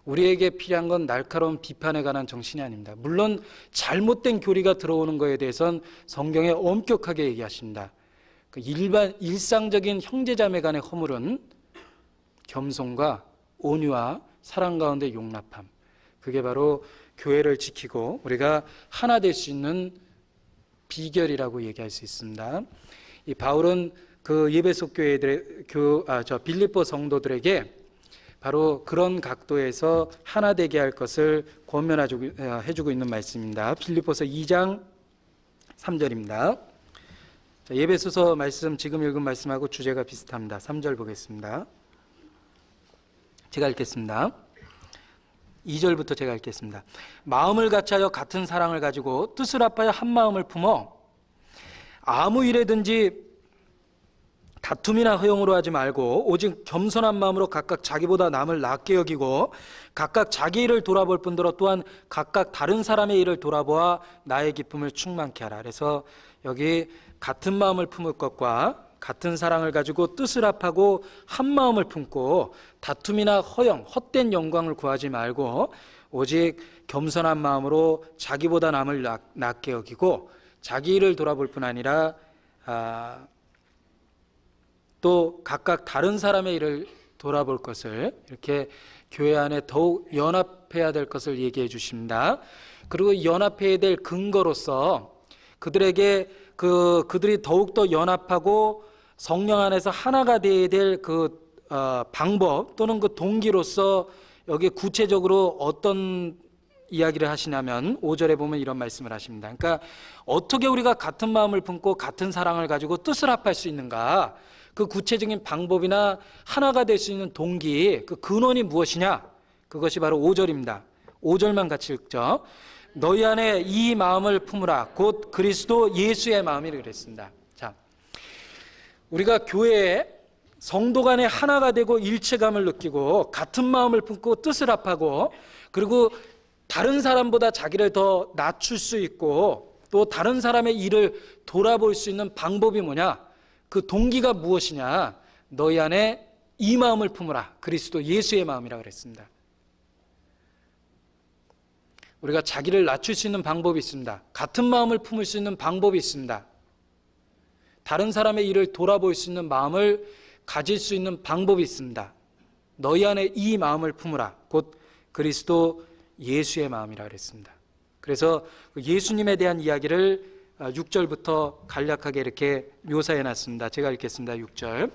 우리에게 필요한 건 날카로운 비판에 관한 정신이 아닙니다. 물론 잘못된 교리가 들어오는 것에 대해서는 성경에 엄격하게 얘기하십니다. 일상적인 형제자매 간의 허물은 겸손과 온유와 사랑 가운데 용납함, 그게 바로 교회를 지키고 우리가 하나 될 수 있는 비결이라고 얘기할 수 있습니다. 이 바울은 그 예배소 교회들의 빌립보 성도들에게 바로 그런 각도에서 하나 되게 할 것을 권면해주고 있는 말씀입니다. 빌립보서 2장 3절입니다. 예배소서 말씀, 지금 읽은 말씀하고 주제가 비슷합니다. 3절 보겠습니다. 제가 읽겠습니다. 2절부터 제가 읽겠습니다. 마음을 같이하여 같은 사랑을 가지고 뜻을 합하여 한 마음을 품어 아무 일에든지 다툼이나 허용으로 하지 말고 오직 겸손한 마음으로 각각 자기보다 남을 낫게 여기고 각각 자기 일을 돌아볼 뿐더러 또한 각각 다른 사람의 일을 돌아보아 나의 기쁨을 충만케 하라. 그래서 여기 같은 마음을 품을 것과 같은 사랑을 가지고 뜻을 합하고 한 마음을 품고 다툼이나 허영, 헛된 영광을 구하지 말고 오직 겸손한 마음으로 자기보다 남을 낫게 여기고 자기 일을 돌아볼 뿐 아니라 또 각각 다른 사람의 일을 돌아볼 것을, 이렇게 교회 안에 더욱 연합해야 될 것을 얘기해 주십니다. 그리고 연합해야 될 근거로서 그들에게 그들이 더욱더 연합하고 성령 안에서 하나가 되어야 될 방법 또는 그 동기로서 여기 구체적으로 어떤 이야기를 하시냐면 5절에 보면 이런 말씀을 하십니다. 그러니까 어떻게 우리가 같은 마음을 품고 같은 사랑을 가지고 뜻을 합할 수 있는가, 그 구체적인 방법이나 하나가 될 수 있는 동기, 그 근원이 무엇이냐, 그것이 바로 5절입니다. 5절만 같이 읽죠. 너희 안에 이 마음을 품으라 곧 그리스도 예수의 마음이라 그랬습니다. 자, 우리가 교회에 성도 간에 하나가 되고 일체감을 느끼고 같은 마음을 품고 뜻을 합하고 그리고 다른 사람보다 자기를 더 낮출 수 있고 또 다른 사람의 일을 돌아볼 수 있는 방법이 뭐냐, 그 동기가 무엇이냐, 너희 안에 이 마음을 품으라 그리스도 예수의 마음이라 그랬습니다. 우리가 자기를 낮출 수 있는 방법이 있습니다. 같은 마음을 품을 수 있는 방법이 있습니다. 다른 사람의 일을 돌아볼 수 있는 마음을 가질 수 있는 방법이 있습니다. 너희 안에 이 마음을 품으라 곧 그리스도 예수의 마음이라 그랬습니다. 그래서 예수님에 대한 이야기를 6절부터 간략하게 이렇게 묘사해 놨습니다. 제가 읽겠습니다. 6절.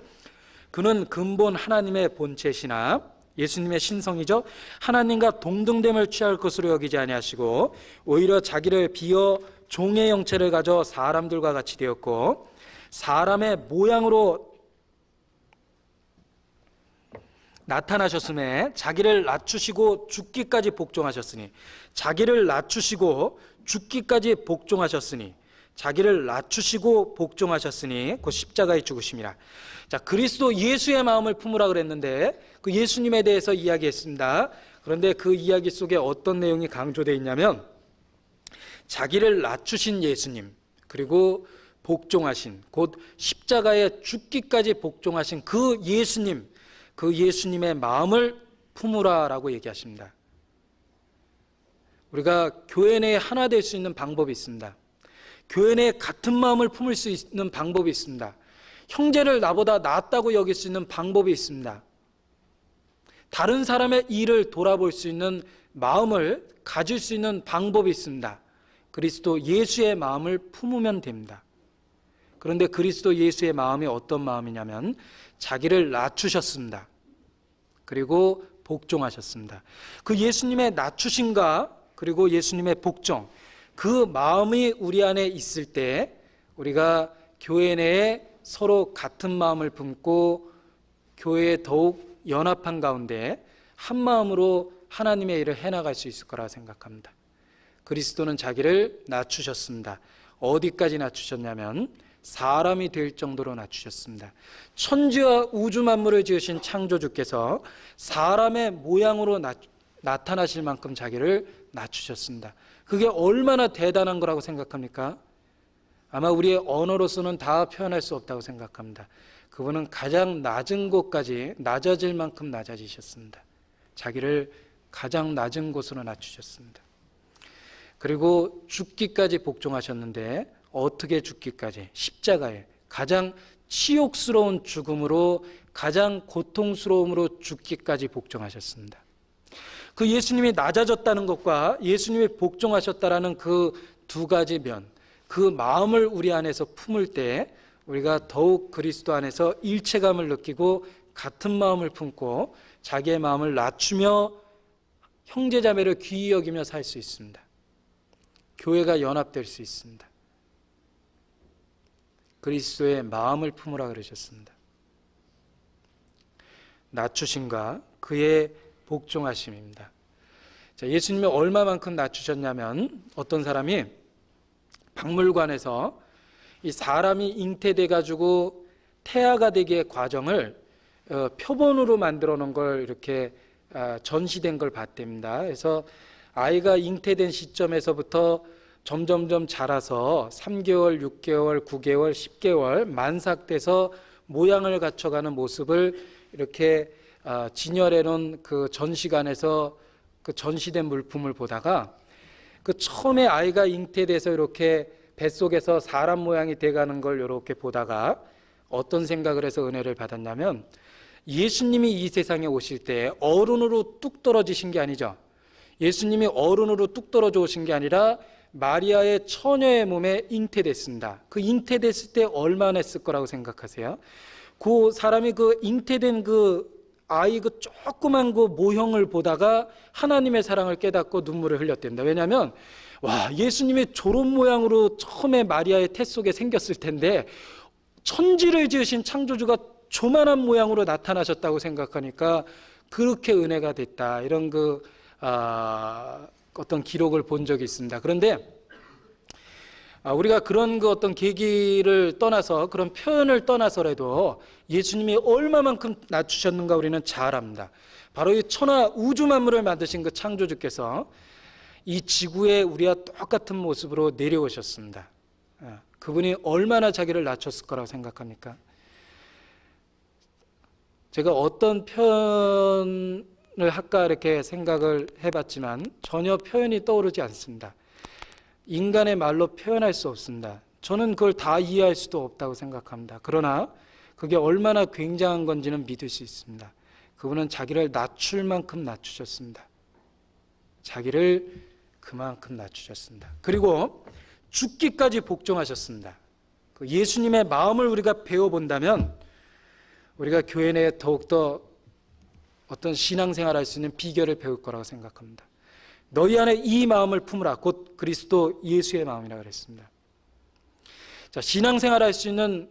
그는 근본 하나님의 본체시나 예수님의 신성이죠. 하나님과 동등됨을 취할 것으로 여기지 아니하시고 오히려 자기를 비어 종의 형체를 가져 사람들과 같이 되었고 사람의 모양으로 나타나셨음에 자기를 낮추시고 죽기까지 복종하셨으니 자기를 낮추시고 죽기까지 복종하셨으니 자기를 낮추시고 복종하셨으니 곧 십자가에 죽으심이라. 자, 그리스도 예수의 마음을 품으라 그랬는데 그 예수님에 대해서 이야기했습니다. 그런데 그 이야기 속에 어떤 내용이 강조되어 있냐면 자기를 낮추신 예수님, 그리고 복종하신 곧 십자가에 죽기까지 복종하신 그 예수님, 그 예수님의 마음을 품으라라고 얘기하십니다. 우리가 교회 내에 하나 될 수 있는 방법이 있습니다. 교회 내에 같은 마음을 품을 수 있는 방법이 있습니다. 형제를 나보다 낫다고 여길 수 있는 방법이 있습니다. 다른 사람의 일을 돌아볼 수 있는 마음을 가질 수 있는 방법이 있습니다. 그리스도 예수의 마음을 품으면 됩니다. 그런데 그리스도 예수의 마음이 어떤 마음이냐면 자기를 낮추셨습니다. 그리고 복종하셨습니다. 그 예수님의 낮추심과 그리고 예수님의 복종, 그 마음이 우리 안에 있을 때 우리가 교회 내에 서로 같은 마음을 품고 교회에 더욱 연합한 가운데 한 마음으로 하나님의 일을 해나갈 수 있을 거라 생각합니다. 그리스도는 자기를 낮추셨습니다. 어디까지 낮추셨냐면 사람이 될 정도로 낮추셨습니다. 천지와 우주 만물을 지으신 창조주께서 사람의 모양으로 나타나실 만큼 자기를 낮추셨습니다. 그게 얼마나 대단한 거라고 생각합니까? 아마 우리의 언어로서는 다 표현할 수 없다고 생각합니다. 그분은 가장 낮은 곳까지 낮아질 만큼 낮아지셨습니다. 자기를 가장 낮은 곳으로 낮추셨습니다. 그리고 죽기까지 복종하셨는데 어떻게 죽기까지? 십자가에 가장 치욕스러운 죽음으로, 가장 고통스러움으로 죽기까지 복종하셨습니다. 그 예수님이 낮아졌다는 것과 예수님이 복종하셨다라는 그 두 가지 면, 그 마음을 우리 안에서 품을 때 우리가 더욱 그리스도 안에서 일체감을 느끼고 같은 마음을 품고 자기의 마음을 낮추며 형제자매를 귀히 여기며 살 수 있습니다. 교회가 연합될 수 있습니다. 그리스도의 마음을 품으라 그러셨습니다. 낮추심과 그의 복종하심입니다. 자, 예수님이 얼마만큼 낮추셨냐면 어떤 사람이 박물관에서 이 사람이 잉태돼 가지고 태아가 되기의 과정을 표본으로 만들어 놓은 걸 이렇게 전시된 걸 봤답니다. 그래서 아이가 잉태된 시점에서부터 점점점 자라서 3개월, 6개월, 9개월, 10개월 만삭돼서 모양을 갖춰가는 모습을 이렇게 진열해 놓은 그 전시관에서 그 전시된 물품을 보다가 그 처음에 아이가 잉태돼서 이렇게 뱃속에서 사람 모양이 돼가는 걸 이렇게 보다가 어떤 생각을 해서 은혜를 받았냐면, 예수님이 이 세상에 오실 때 어른으로 뚝 떨어지신 게 아니죠. 예수님이 어른으로 뚝 떨어져 오신 게 아니라 마리아의 처녀의 몸에 잉태됐습니다. 그 잉태됐을 때 얼마나 했을 거라고 생각하세요? 그 사람이 그 잉태된 그 아이 그 조그만 그 모형을 보다가 하나님의 사랑을 깨닫고 눈물을 흘렸답니다. 왜냐하면 와, 예수님이 저런 모양으로 처음에 마리아의 태 속에 생겼을 텐데 천지를 지으신 창조주가 조만한 모양으로 나타나셨다고 생각하니까 그렇게 은혜가 됐다, 이런 그 어떤 기록을 본 적이 있습니다. 그런데 우리가 그런 그 어떤 계기를 떠나서, 그런 표현을 떠나서라도 예수님이 얼마만큼 낮추셨는가 우리는 잘 압니다. 바로 이 천하 우주 만물을 만드신 그 창조주께서 이 지구에 우리와 똑같은 모습으로 내려오셨습니다. 그분이 얼마나 자기를 낮췄을 거라고 생각합니까? 제가 어떤 표현을 할까 이렇게 생각을 해봤지만 전혀 표현이 떠오르지 않습니다. 인간의 말로 표현할 수 없습니다. 저는 그걸 다 이해할 수도 없다고 생각합니다. 그러나 그게 얼마나 굉장한 건지는 믿을 수 있습니다. 그분은 자기를 낮출 만큼 낮추셨습니다. 자기를 그만큼 낮추셨습니다. 그리고 죽기까지 복종하셨습니다. 그 예수님의 마음을 우리가 배워본다면 우리가 교회 내에 더욱더 어떤 신앙생활을 할 수 있는 비결을 배울 거라고 생각합니다. 너희 안에 이 마음을 품으라, 곧 그리스도 예수의 마음이라고 그랬습니다. 자, 신앙생활을 할 수 있는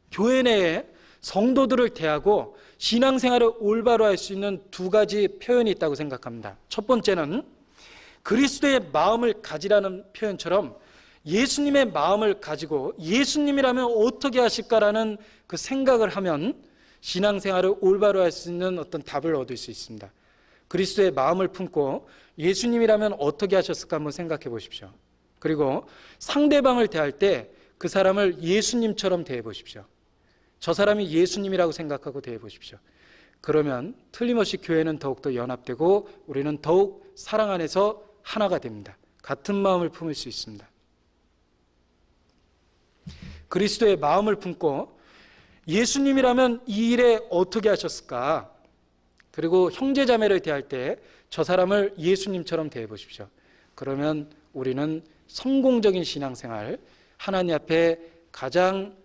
교회 내에 성도들을 대하고 신앙생활을 올바로 할 수 있는 두 가지 표현이 있다고 생각합니다. 첫 번째는 그리스도의 마음을 가지라는 표현처럼 예수님의 마음을 가지고 예수님이라면 어떻게 하실까라는 그 생각을 하면 신앙생활을 올바로 할 수 있는 어떤 답을 얻을 수 있습니다. 그리스도의 마음을 품고 예수님이라면 어떻게 하셨을까 한번 생각해 보십시오. 그리고 상대방을 대할 때 그 사람을 예수님처럼 대해 보십시오. 저 사람이 예수님이라고 생각하고 대해 보십시오. 그러면 틀림없이 교회는 더욱더 연합되고 우리는 더욱 사랑 안에서 하나가 됩니다. 같은 마음을 품을 수 있습니다. 그리스도의 마음을 품고 예수님이라면 이 일에 어떻게 하셨을까? 그리고 형제자매를 대할 때 저 사람을 예수님처럼 대해 보십시오. 그러면 우리는 성공적인 신앙생활, 하나님 앞에 가장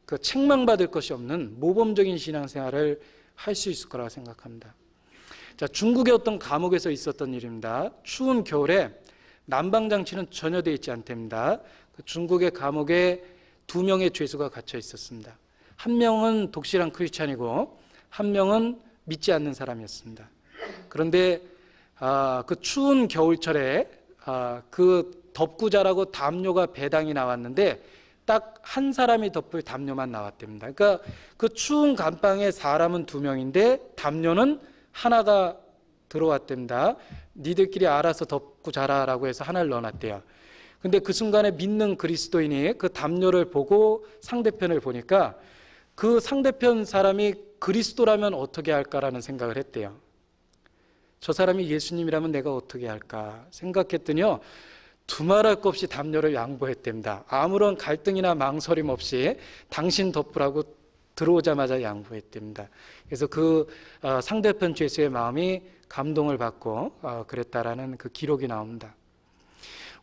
그 책망받을 것이 없는 모범적인 신앙생활을 할 수 있을 거라고 생각합니다. 자, 중국의 어떤 감옥에서 있었던 일입니다. 추운 겨울에 난방장치는 전혀 되어 있지 않답니다. 그 중국의 감옥에 2명의 죄수가 갇혀 있었습니다. 한 명은 독실한 크리스찬이고 한 명은 믿지 않는 사람이었습니다. 그런데 그 추운 겨울철에 그 덮고 자라고 담요가 배당이 나왔는데 딱 한 사람이 덮을 담요만 나왔답니다. 그러니까 그 추운 감방에 사람은 2명인데 담요는 하나가 들어왔답니다. 니들끼리 알아서 덮고 자라라고 해서 하나를 넣어놨대요. 근데 그 순간에 믿는 그리스도인이 그 담요를 보고 상대편을 보니까 그 상대편 사람이 그리스도라면 어떻게 할까라는 생각을 했대요. 저 사람이 예수님이라면 내가 어떻게 할까 생각했더니요, 두말할 것 없이 담요를 양보했답니다. 아무런 갈등이나 망설임 없이 당신 덮으라고 들어오자마자 양보했답니다. 그래서 그 상대편 죄수의 마음이 감동을 받고 그랬다라는 그 기록이 나옵니다.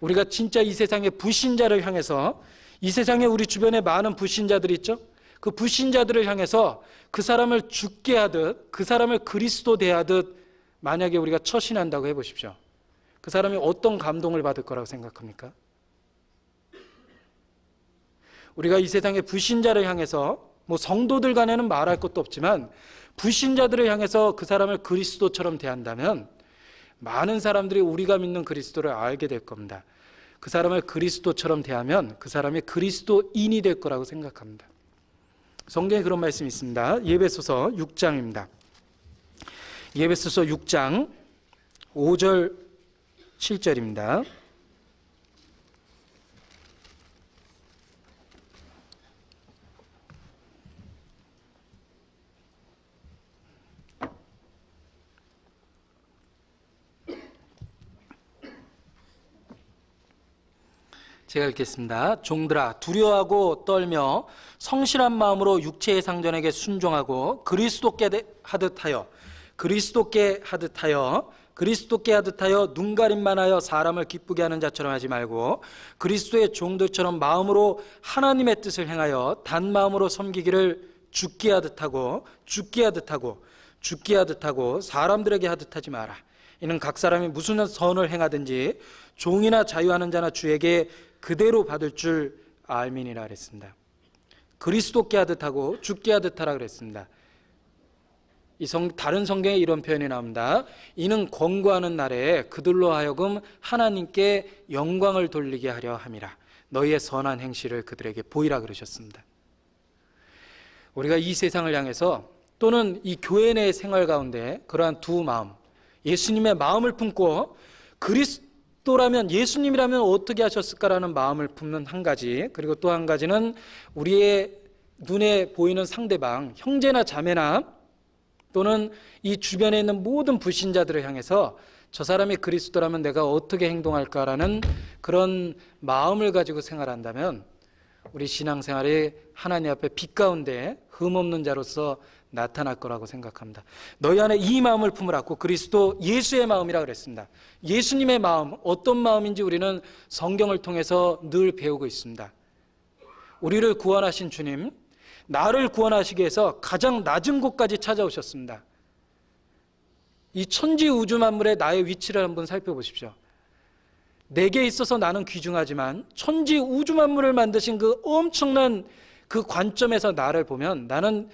우리가 진짜 이 세상의 불신자를 향해서, 이 세상에 우리 주변에 많은 불신자들이 있죠. 그 불신자들을 향해서 그 사람을 죽게 하듯, 그 사람을 그리스도 대하듯 만약에 우리가 처신한다고 해보십시오. 그 사람이 어떤 감동을 받을 거라고 생각합니까? 우리가 이 세상의 불신자를 향해서, 뭐 성도들 간에는 말할 것도 없지만 불신자들을 향해서 그 사람을 그리스도처럼 대한다면 많은 사람들이 우리가 믿는 그리스도를 알게 될 겁니다. 그 사람을 그리스도처럼 대하면 그 사람이 그리스도인이 될 거라고 생각합니다. 성경에 그런 말씀이 있습니다. 예배소서 6장입니다. 예배소서 6장 5절 7절입니다. 제가 읽겠습니다. 종들아, 두려워하고 떨며 성실한 마음으로 육체의 상전에게 순종하고 그리스도께 하듯하여 눈가림만 하여 사람을 기쁘게 하는 자처럼 하지 말고 그리스도의 종들처럼 마음으로 하나님의 뜻을 행하여 단 마음으로 섬기기를 죽게 하듯하고 사람들에게 하듯하지 마라. 이는 각 사람이 무슨 선을 행하든지 종이나 자유하는 자나 주에게 그대로 받을 줄 알미니라 그랬습니다. 그리스도께 하듯하고 죽게 하듯하라 그랬습니다. 다른 성경에 이런 표현이 나옵니다. 이는 권고하는 날에 그들로 하여금 하나님께 영광을 돌리게 하려 함이라. 너희의 선한 행실을 그들에게 보이라 그러셨습니다. 우리가 이 세상을 향해서 또는 이 교회 내 생활 가운데 그러한 두 마음, 예수님의 마음을 품고 그리스도라면, 예수님이라면 어떻게 하셨을까라는 마음을 품는 한 가지, 그리고 또 한 가지는 우리의 눈에 보이는 상대방, 형제나 자매나 또는 이 주변에 있는 모든 불신자들을 향해서 저 사람이 그리스도라면 내가 어떻게 행동할까라는 그런 마음을 가지고 생활한다면 우리 신앙생활이 하나님 앞에 빛 가운데 흠없는 자로서 나타날 거라고 생각합니다. 너희 안에 이 마음을 품으라고, 그리스도 예수의 마음이라 그랬습니다. 예수님의 마음, 어떤 마음인지 우리는 성경을 통해서 늘 배우고 있습니다. 우리를 구원하신 주님, 나를 구원하시기 위해서 가장 낮은 곳까지 찾아오셨습니다. 이 천지 우주 만물의 나의 위치를 한번 살펴보십시오. 내게 있어서 나는 귀중하지만 천지 우주 만물을 만드신 그 엄청난 그 관점에서 나를 보면 나는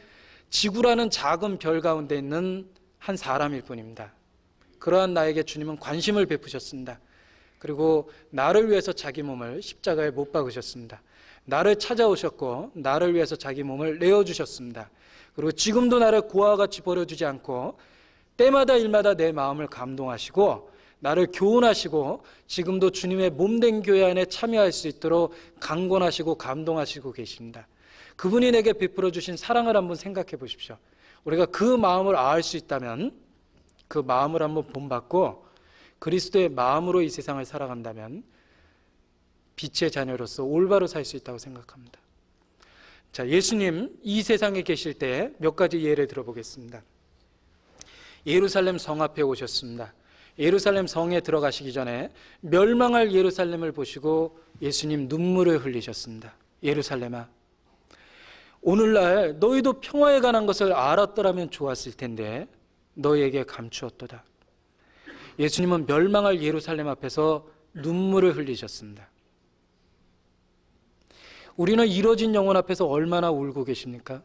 지구라는 작은 별 가운데 있는 한 사람일 뿐입니다. 그러한 나에게 주님은 관심을 베푸셨습니다. 그리고 나를 위해서 자기 몸을 십자가에 못 박으셨습니다. 나를 찾아오셨고 나를 위해서 자기 몸을 내어주셨습니다. 그리고 지금도 나를 고아와 같이 버려주지 않고 때마다 일마다 내 마음을 감동하시고 나를 교훈하시고 지금도 주님의 몸된 교회 안에 참여할 수 있도록 강권하시고 감동하시고 계십니다. 그분이 내게 베풀어 주신 사랑을 한번 생각해 보십시오. 우리가 그 마음을 알 수 있다면, 그 마음을 한번 본받고 그리스도의 마음으로 이 세상을 살아간다면 빛의 자녀로서 올바로 살 수 있다고 생각합니다. 자, 예수님 이 세상에 계실 때 몇 가지 예를 들어보겠습니다. 예루살렘 성 앞에 오셨습니다. 예루살렘 성에 들어가시기 전에 멸망할 예루살렘을 보시고 예수님 눈물을 흘리셨습니다. 예루살렘아, 오늘날 너희도 평화에 관한 것을 알았더라면 좋았을 텐데 너희에게 감추었도다. 예수님은 멸망할 예루살렘 앞에서 눈물을 흘리셨습니다. 우리는 이뤄진 영혼 앞에서 얼마나 울고 계십니까?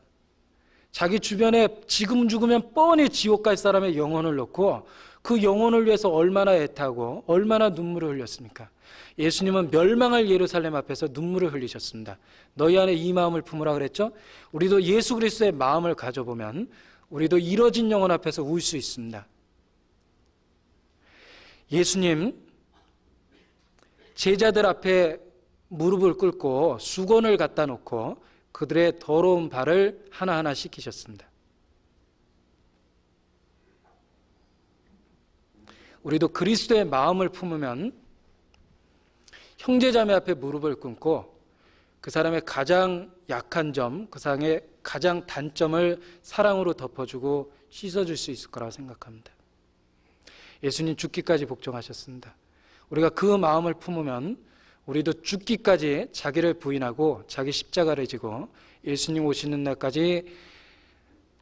자기 주변에 지금 죽으면 뻔히 지옥 갈 사람의 영혼을 놓고 그 영혼을 위해서 얼마나 애타고 얼마나 눈물을 흘렸습니까? 예수님은 멸망할 예루살렘 앞에서 눈물을 흘리셨습니다. 너희 안에 이 마음을 품으라 그랬죠? 우리도 예수 그리스도의 마음을 가져보면 우리도 이뤄진 영혼 앞에서 울 수 있습니다. 예수님 제자들 앞에 무릎을 꿇고 수건을 갖다 놓고 그들의 더러운 발을 하나하나 씻기셨습니다. 우리도 그리스도의 마음을 품으면 형제자매 앞에 무릎을 꿇고 그 사람의 가장 약한 점, 그 사람의 가장 단점을 사랑으로 덮어주고 씻어줄 수 있을 거라고 생각합니다. 예수님 죽기까지 복종하셨습니다. 우리가 그 마음을 품으면 우리도 죽기까지 자기를 부인하고 자기 십자가를 지고 예수님 오시는 날까지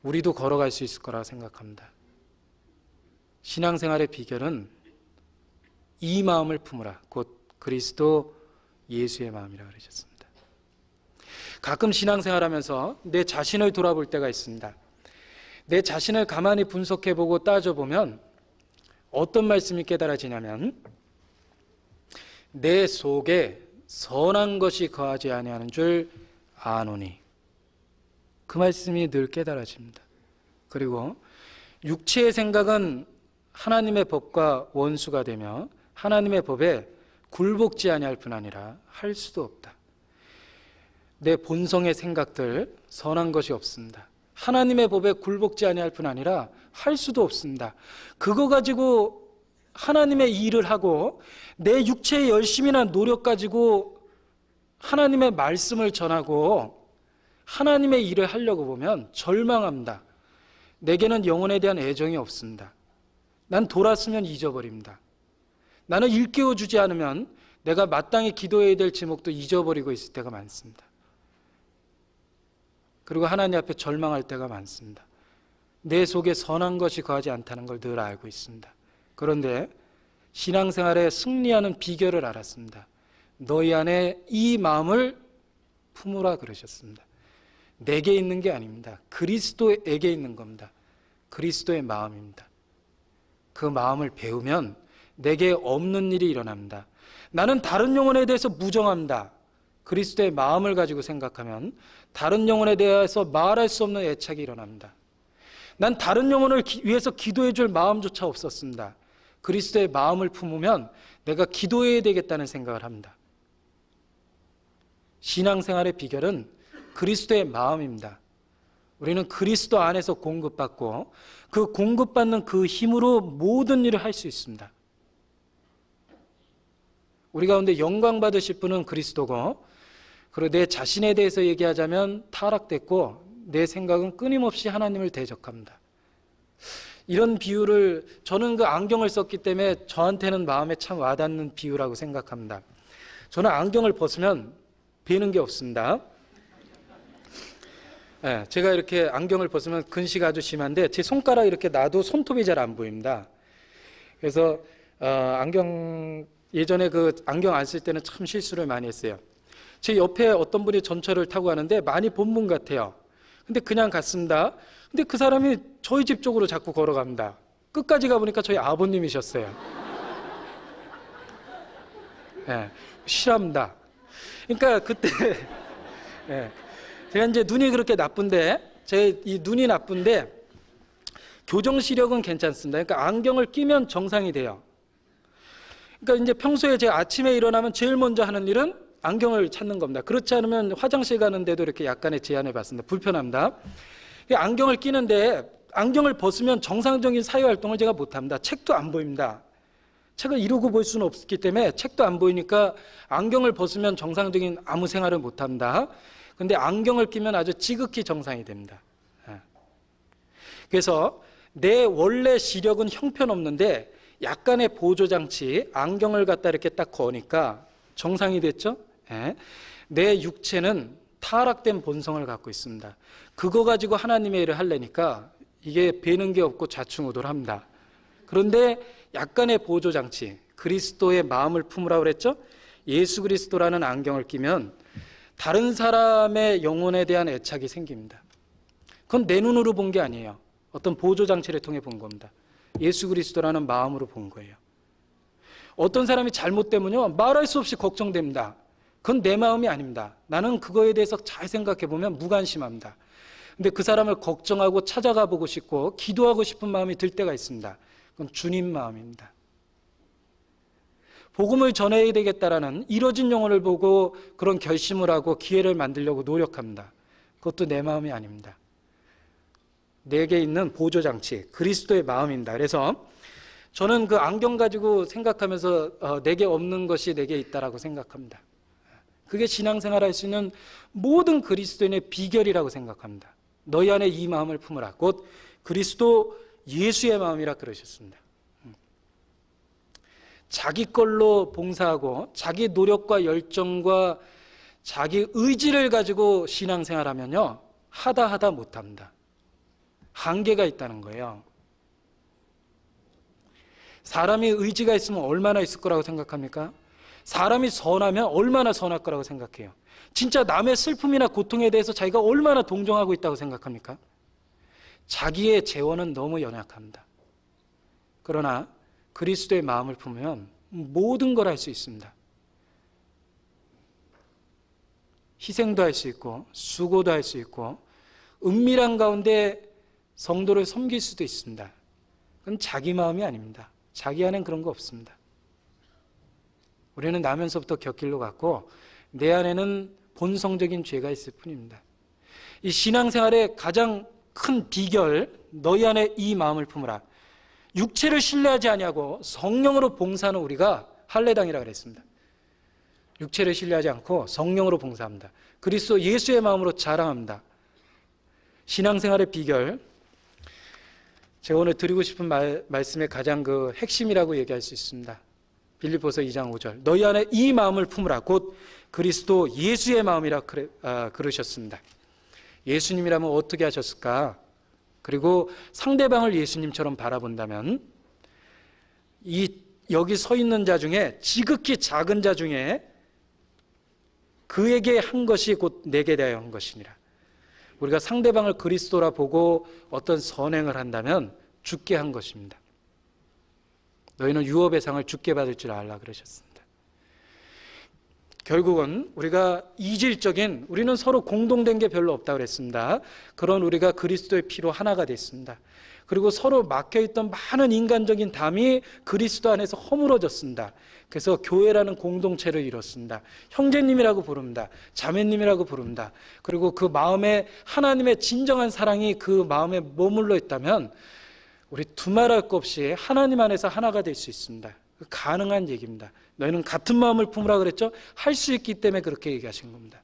우리도 걸어갈 수 있을 거라고 생각합니다. 신앙생활의 비결은 이 마음을 품으라. 곧 그리스도 예수의 마음이라고 그러셨습니다. 가끔 신앙생활하면서 내 자신을 돌아볼 때가 있습니다. 내 자신을 가만히 분석해보고 따져보면 어떤 말씀이 깨달아지냐면 내 속에 선한 것이 거하지 아니하는 줄 아노니, 그 말씀이 늘 깨달아집니다. 그리고 육체의 생각은 하나님의 법과 원수가 되며 하나님의 법에 굴복지 아니할 뿐 아니라 할 수도 없다. 내 본성의 생각들 선한 것이 없습니다. 하나님의 법에 굴복지 아니할 뿐 아니라 할 수도 없습니다. 그거 가지고 하나님의 일을 하고 내 육체의 열심이나 노력 가지고 하나님의 말씀을 전하고 하나님의 일을 하려고 보면 절망합니다. 내게는 영혼에 대한 애정이 없습니다. 난 돌았으면 잊어버립니다. 나는 일깨워주지 않으면 내가 마땅히 기도해야 될 제목도 잊어버리고 있을 때가 많습니다. 그리고 하나님 앞에 절망할 때가 많습니다. 내 속에 선한 것이 거하지 않다는 걸 늘 알고 있습니다. 그런데 신앙생활에 승리하는 비결을 알았습니다. 너희 안에 이 마음을 품으라 그러셨습니다. 내게 있는 게 아닙니다. 그리스도에게 있는 겁니다. 그리스도의 마음입니다. 그 마음을 배우면 내게 없는 일이 일어납니다. 나는 다른 영혼에 대해서 무정합니다. 그리스도의 마음을 가지고 생각하면 다른 영혼에 대해서 말할 수 없는 애착이 일어납니다. 난 다른 영혼을 위해서 기도해 줄 마음조차 없었습니다. 그리스도의 마음을 품으면 내가 기도해야 되겠다는 생각을 합니다. 신앙생활의 비결은 그리스도의 마음입니다. 우리는 그리스도 안에서 공급받고 그 공급받는 그 힘으로 모든 일을 할 수 있습니다. 우리 가운데 영광 받으실 분은 그리스도고, 그리고 내 자신에 대해서 얘기하자면 타락됐고 내 생각은 끊임없이 하나님을 대적합니다. 이런 비유를 저는 그 안경을 썼기 때문에 저한테는 마음에 참 와닿는 비유라고 생각합니다. 저는 안경을 벗으면 뵈는 게 없습니다. 네, 제가 이렇게 안경을 벗으면 근시가 아주 심한데 제 손가락 이렇게 놔도 손톱이 잘 안 보입니다. 그래서 예전에 그 안경 안 쓸 때는 참 실수를 많이 했어요. 제 옆에 어떤 분이 전철을 타고 가는데 많이 본 분 같아요. 근데 그냥 갔습니다. 근데 그 사람이 저희 집 쪽으로 자꾸 걸어갑니다. 끝까지 가보니까 저희 아버님이셨어요. 네, 실합니다. 그러니까 그때 네, 제가 이제 눈이 그렇게 나쁜데, 제 이 눈이 나쁜데 교정 시력은 괜찮습니다. 그러니까 안경을 끼면 정상이 돼요. 그러니까 이제 평소에 제가 아침에 일어나면 제일 먼저 하는 일은 안경을 찾는 겁니다. 그렇지 않으면 화장실 가는데도 이렇게 약간의 제한을 받습니다. 불편합니다. 안경을 끼는데 안경을 벗으면 정상적인 사회활동을 제가 못합니다. 책도 안 보입니다. 책을 이루고 볼 수는 없기 때문에 책도 안 보이니까 안경을 벗으면 정상적인 아무 생활을 못합니다. 근데 안경을 끼면 아주 지극히 정상이 됩니다. 그래서 내 원래 시력은 형편없는데 약간의 보조장치, 안경을 갖다 이렇게 딱 거니까 정상이 됐죠? 내 육체는 타락된 본성을 갖고 있습니다. 그거 가지고 하나님의 일을 하려니까 이게 배는 게 없고 좌충우돌합니다. 그런데 약간의 보조장치, 그리스도의 마음을 품으라고 그랬죠? 예수 그리스도라는 안경을 끼면 다른 사람의 영혼에 대한 애착이 생깁니다. 그건 내 눈으로 본 게 아니에요. 어떤 보조장치를 통해 본 겁니다. 예수 그리스도라는 마음으로 본 거예요. 어떤 사람이 잘못되면요, 말할 수 없이 걱정됩니다. 그건 내 마음이 아닙니다. 나는 그거에 대해서 잘 생각해 보면 무관심합니다. 근데 그 사람을 걱정하고 찾아가 보고 싶고 기도하고 싶은 마음이 들 때가 있습니다. 그건 주님 마음입니다. 복음을 전해야 되겠다라는 이뤄진 영혼을 보고 그런 결심을 하고 기회를 만들려고 노력합니다. 그것도 내 마음이 아닙니다. 내게 있는 보조장치, 그리스도의 마음입니다. 그래서 저는 그 안경 가지고 생각하면서 내게 없는 것이 내게 있다라고 생각합니다. 그게 신앙생활 할 수 있는 모든 그리스도인의 비결이라고 생각합니다. 너희 안에 이 마음을 품으라. 곧 그리스도 예수의 마음이라 그러셨습니다. 자기 걸로 봉사하고 자기 노력과 열정과 자기 의지를 가지고 신앙생활하면요, 하다 못합니다. 한계가 있다는 거예요. 사람이 의지가 있으면 얼마나 있을 거라고 생각합니까? 사람이 선하면 얼마나 선할 거라고 생각해요. 진짜 남의 슬픔이나 고통에 대해서 자기가 얼마나 동정하고 있다고 생각합니까? 자기의 재원은 너무 연약합니다. 그러나 그리스도의 마음을 품으면 모든 걸 할 수 있습니다. 희생도 할 수 있고 수고도 할 수 있고 은밀한 가운데 성도를 섬길 수도 있습니다. 그건 자기 마음이 아닙니다. 자기 안엔 그런 거 없습니다. 우리는 나면서부터 곁길로 갔고 내 안에는 본성적인 죄가 있을 뿐입니다. 이 신앙생활의 가장 큰 비결, 너희 안에 이 마음을 품으라. 육체를 신뢰하지 아니하고 성령으로 봉사하는 우리가 할례당이라 그랬습니다. 육체를 신뢰하지 않고 성령으로 봉사합니다. 그리스도 예수의 마음으로 자랑합니다. 신앙생활의 비결, 제가 오늘 드리고 싶은 말씀의 가장 그 핵심이라고 얘기할 수 있습니다. 빌립보서 2장 5절, 너희 안에 이 마음을 품으라. 곧 그리스도 예수의 마음이라 그러셨습니다. 예수님이라면 어떻게 하셨을까? 그리고 상대방을 예수님처럼 바라본다면 여기 서 있는 자 중에 지극히 작은 자 중에 그에게 한 것이 곧 내게 대하여 한 것이니라. 우리가 상대방을 그리스도라 보고 어떤 선행을 한다면 죽게 한 것입니다. 너희는 유업의 상을 죽게 받을 줄 알라 그러셨습니다. 결국은 우리가 이질적인, 우리는 서로 공동된 게 별로 없다고 그랬습니다. 그런 우리가 그리스도의 피로 하나가 됐습니다. 그리고 서로 막혀있던 많은 인간적인 담이 그리스도 안에서 허물어졌습니다. 그래서 교회라는 공동체를 이뤘습니다. 형제님이라고 부릅니다. 자매님이라고 부릅니다. 그리고 그 마음에 하나님의 진정한 사랑이 그 마음에 머물러 있다면 우리 두말할 것 없이 하나님 안에서 하나가 될 수 있습니다. 가능한 얘기입니다. 너희는 같은 마음을 품으라 그랬죠? 할 수 있기 때문에 그렇게 얘기하신 겁니다.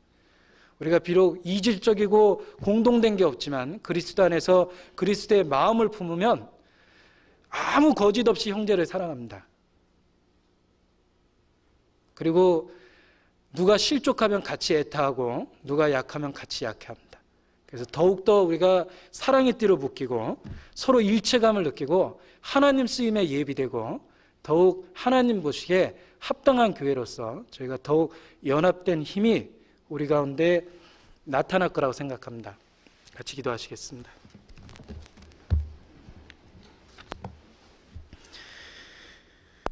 우리가 비록 이질적이고 공동된 게 없지만 그리스도 안에서 그리스도의 마음을 품으면 아무 거짓 없이 형제를 사랑합니다. 그리고 누가 실족하면 같이 애타하고 누가 약하면 같이 약해합니다. 그래서 더욱더 우리가 사랑의 띠로 묶이고 서로 일체감을 느끼고 하나님 쓰임에 예비되고 더욱 하나님 보시기에 합당한 교회로서 저희가 더욱 연합된 힘이 우리 가운데 나타날 거라고 생각합니다. 같이 기도하시겠습니다.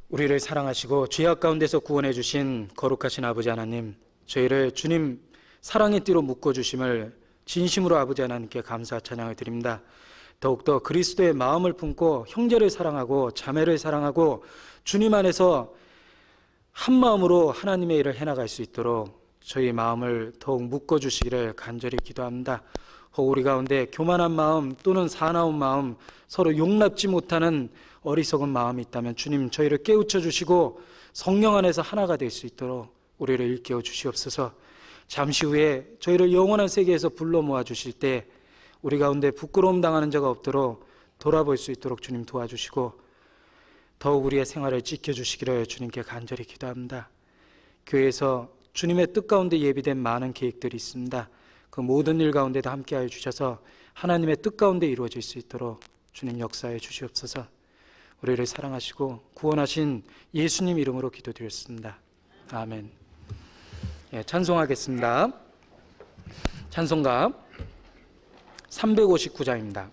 우리를 사랑하시고 죄악 가운데서 구원해 주신 거룩하신 아버지 하나님, 저희를 주님 사랑의 띠로 묶어주심을 진심으로 아버지 하나님께 감사 찬양을 드립니다. 더욱더 그리스도의 마음을 품고 형제를 사랑하고 자매를 사랑하고 주님 안에서 한 마음으로 하나님의 일을 해나갈 수 있도록 저희 마음을 더욱 묶어주시기를 간절히 기도합니다. 혹 우리 가운데 교만한 마음 또는 사나운 마음, 서로 용납지 못하는 어리석은 마음이 있다면 주님 저희를 깨우쳐 주시고 성령 안에서 하나가 될 수 있도록 우리를 일깨워 주시옵소서. 잠시 후에 저희를 영원한 세계에서 불러 모아 주실 때 우리 가운데 부끄러움 당하는 자가 없도록 돌아볼 수 있도록 주님 도와주시고 더욱 우리의 생활을 지켜주시기를 주님께 간절히 기도합니다. 교회에서 주님의 뜻 가운데 예비된 많은 계획들이 있습니다. 그 모든 일 가운데도 함께하여 주셔서 하나님의 뜻 가운데 이루어질 수 있도록 주님 역사해 주시옵소서. 우리를 사랑하시고 구원하신 예수님 이름으로 기도드렸습니다. 아멘. 찬송하겠습니다. 찬송가 359장입니다.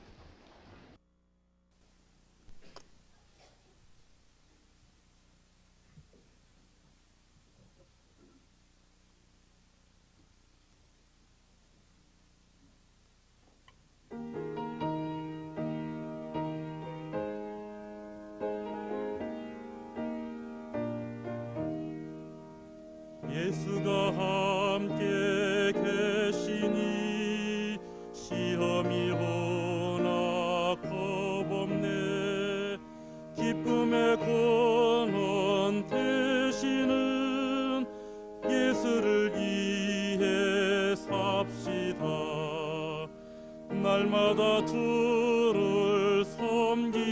예수가 함께 계시니 시험이 오나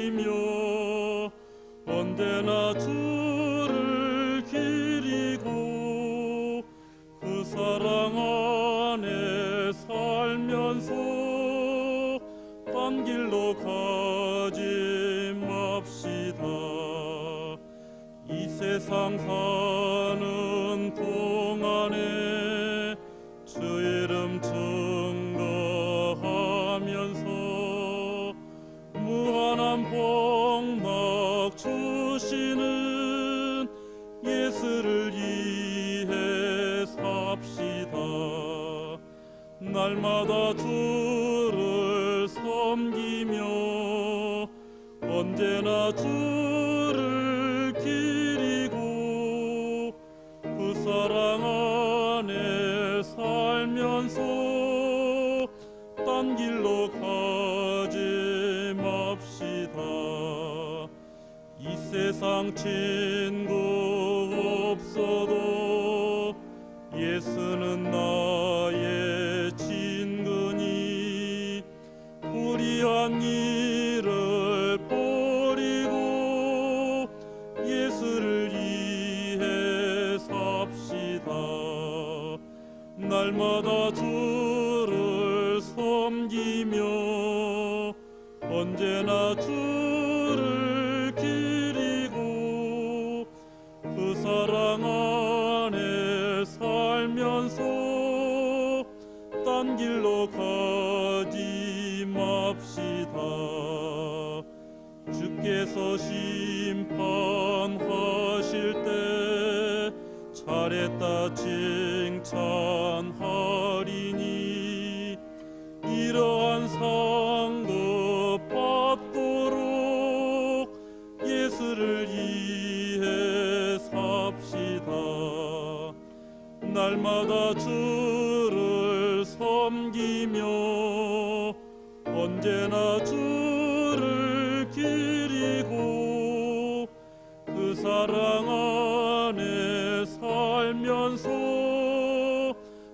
섬기며 언제나 주를 기리고 그 사랑 안에 살면서 딴 길로 가지 맙시다. 이 세상 사는 동안에 주 이름 증거하면서 무한한 복막 주시는 예수를 위해 삽시다. 날마다 주를 섬기며 언제나 주를 기리고 그 사랑 안에 살면서 딴 길로 가지 맙시다. 이 세상 친구 없어도 예수는 나의 친구니 불의한 일을 버리고 예수를 위해 삽시다. 날마다 주를 섬기며 언제나 주를 기리고 그 사랑 안에 살면서 딴 길로 가지 맙시다. 주께서 심판하실 때 잘했다 칭찬하리니 이러한 상급 받도록 예수를 위해 삽시다. 날마다 주를 섬기며 언제나 주를 기리고 그 사랑 안에 살면서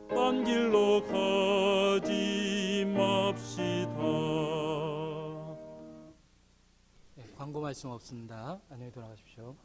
딴 길로 가지 맙시다. 네, 광고 말씀 없습니다. 안녕히 돌아가십시오.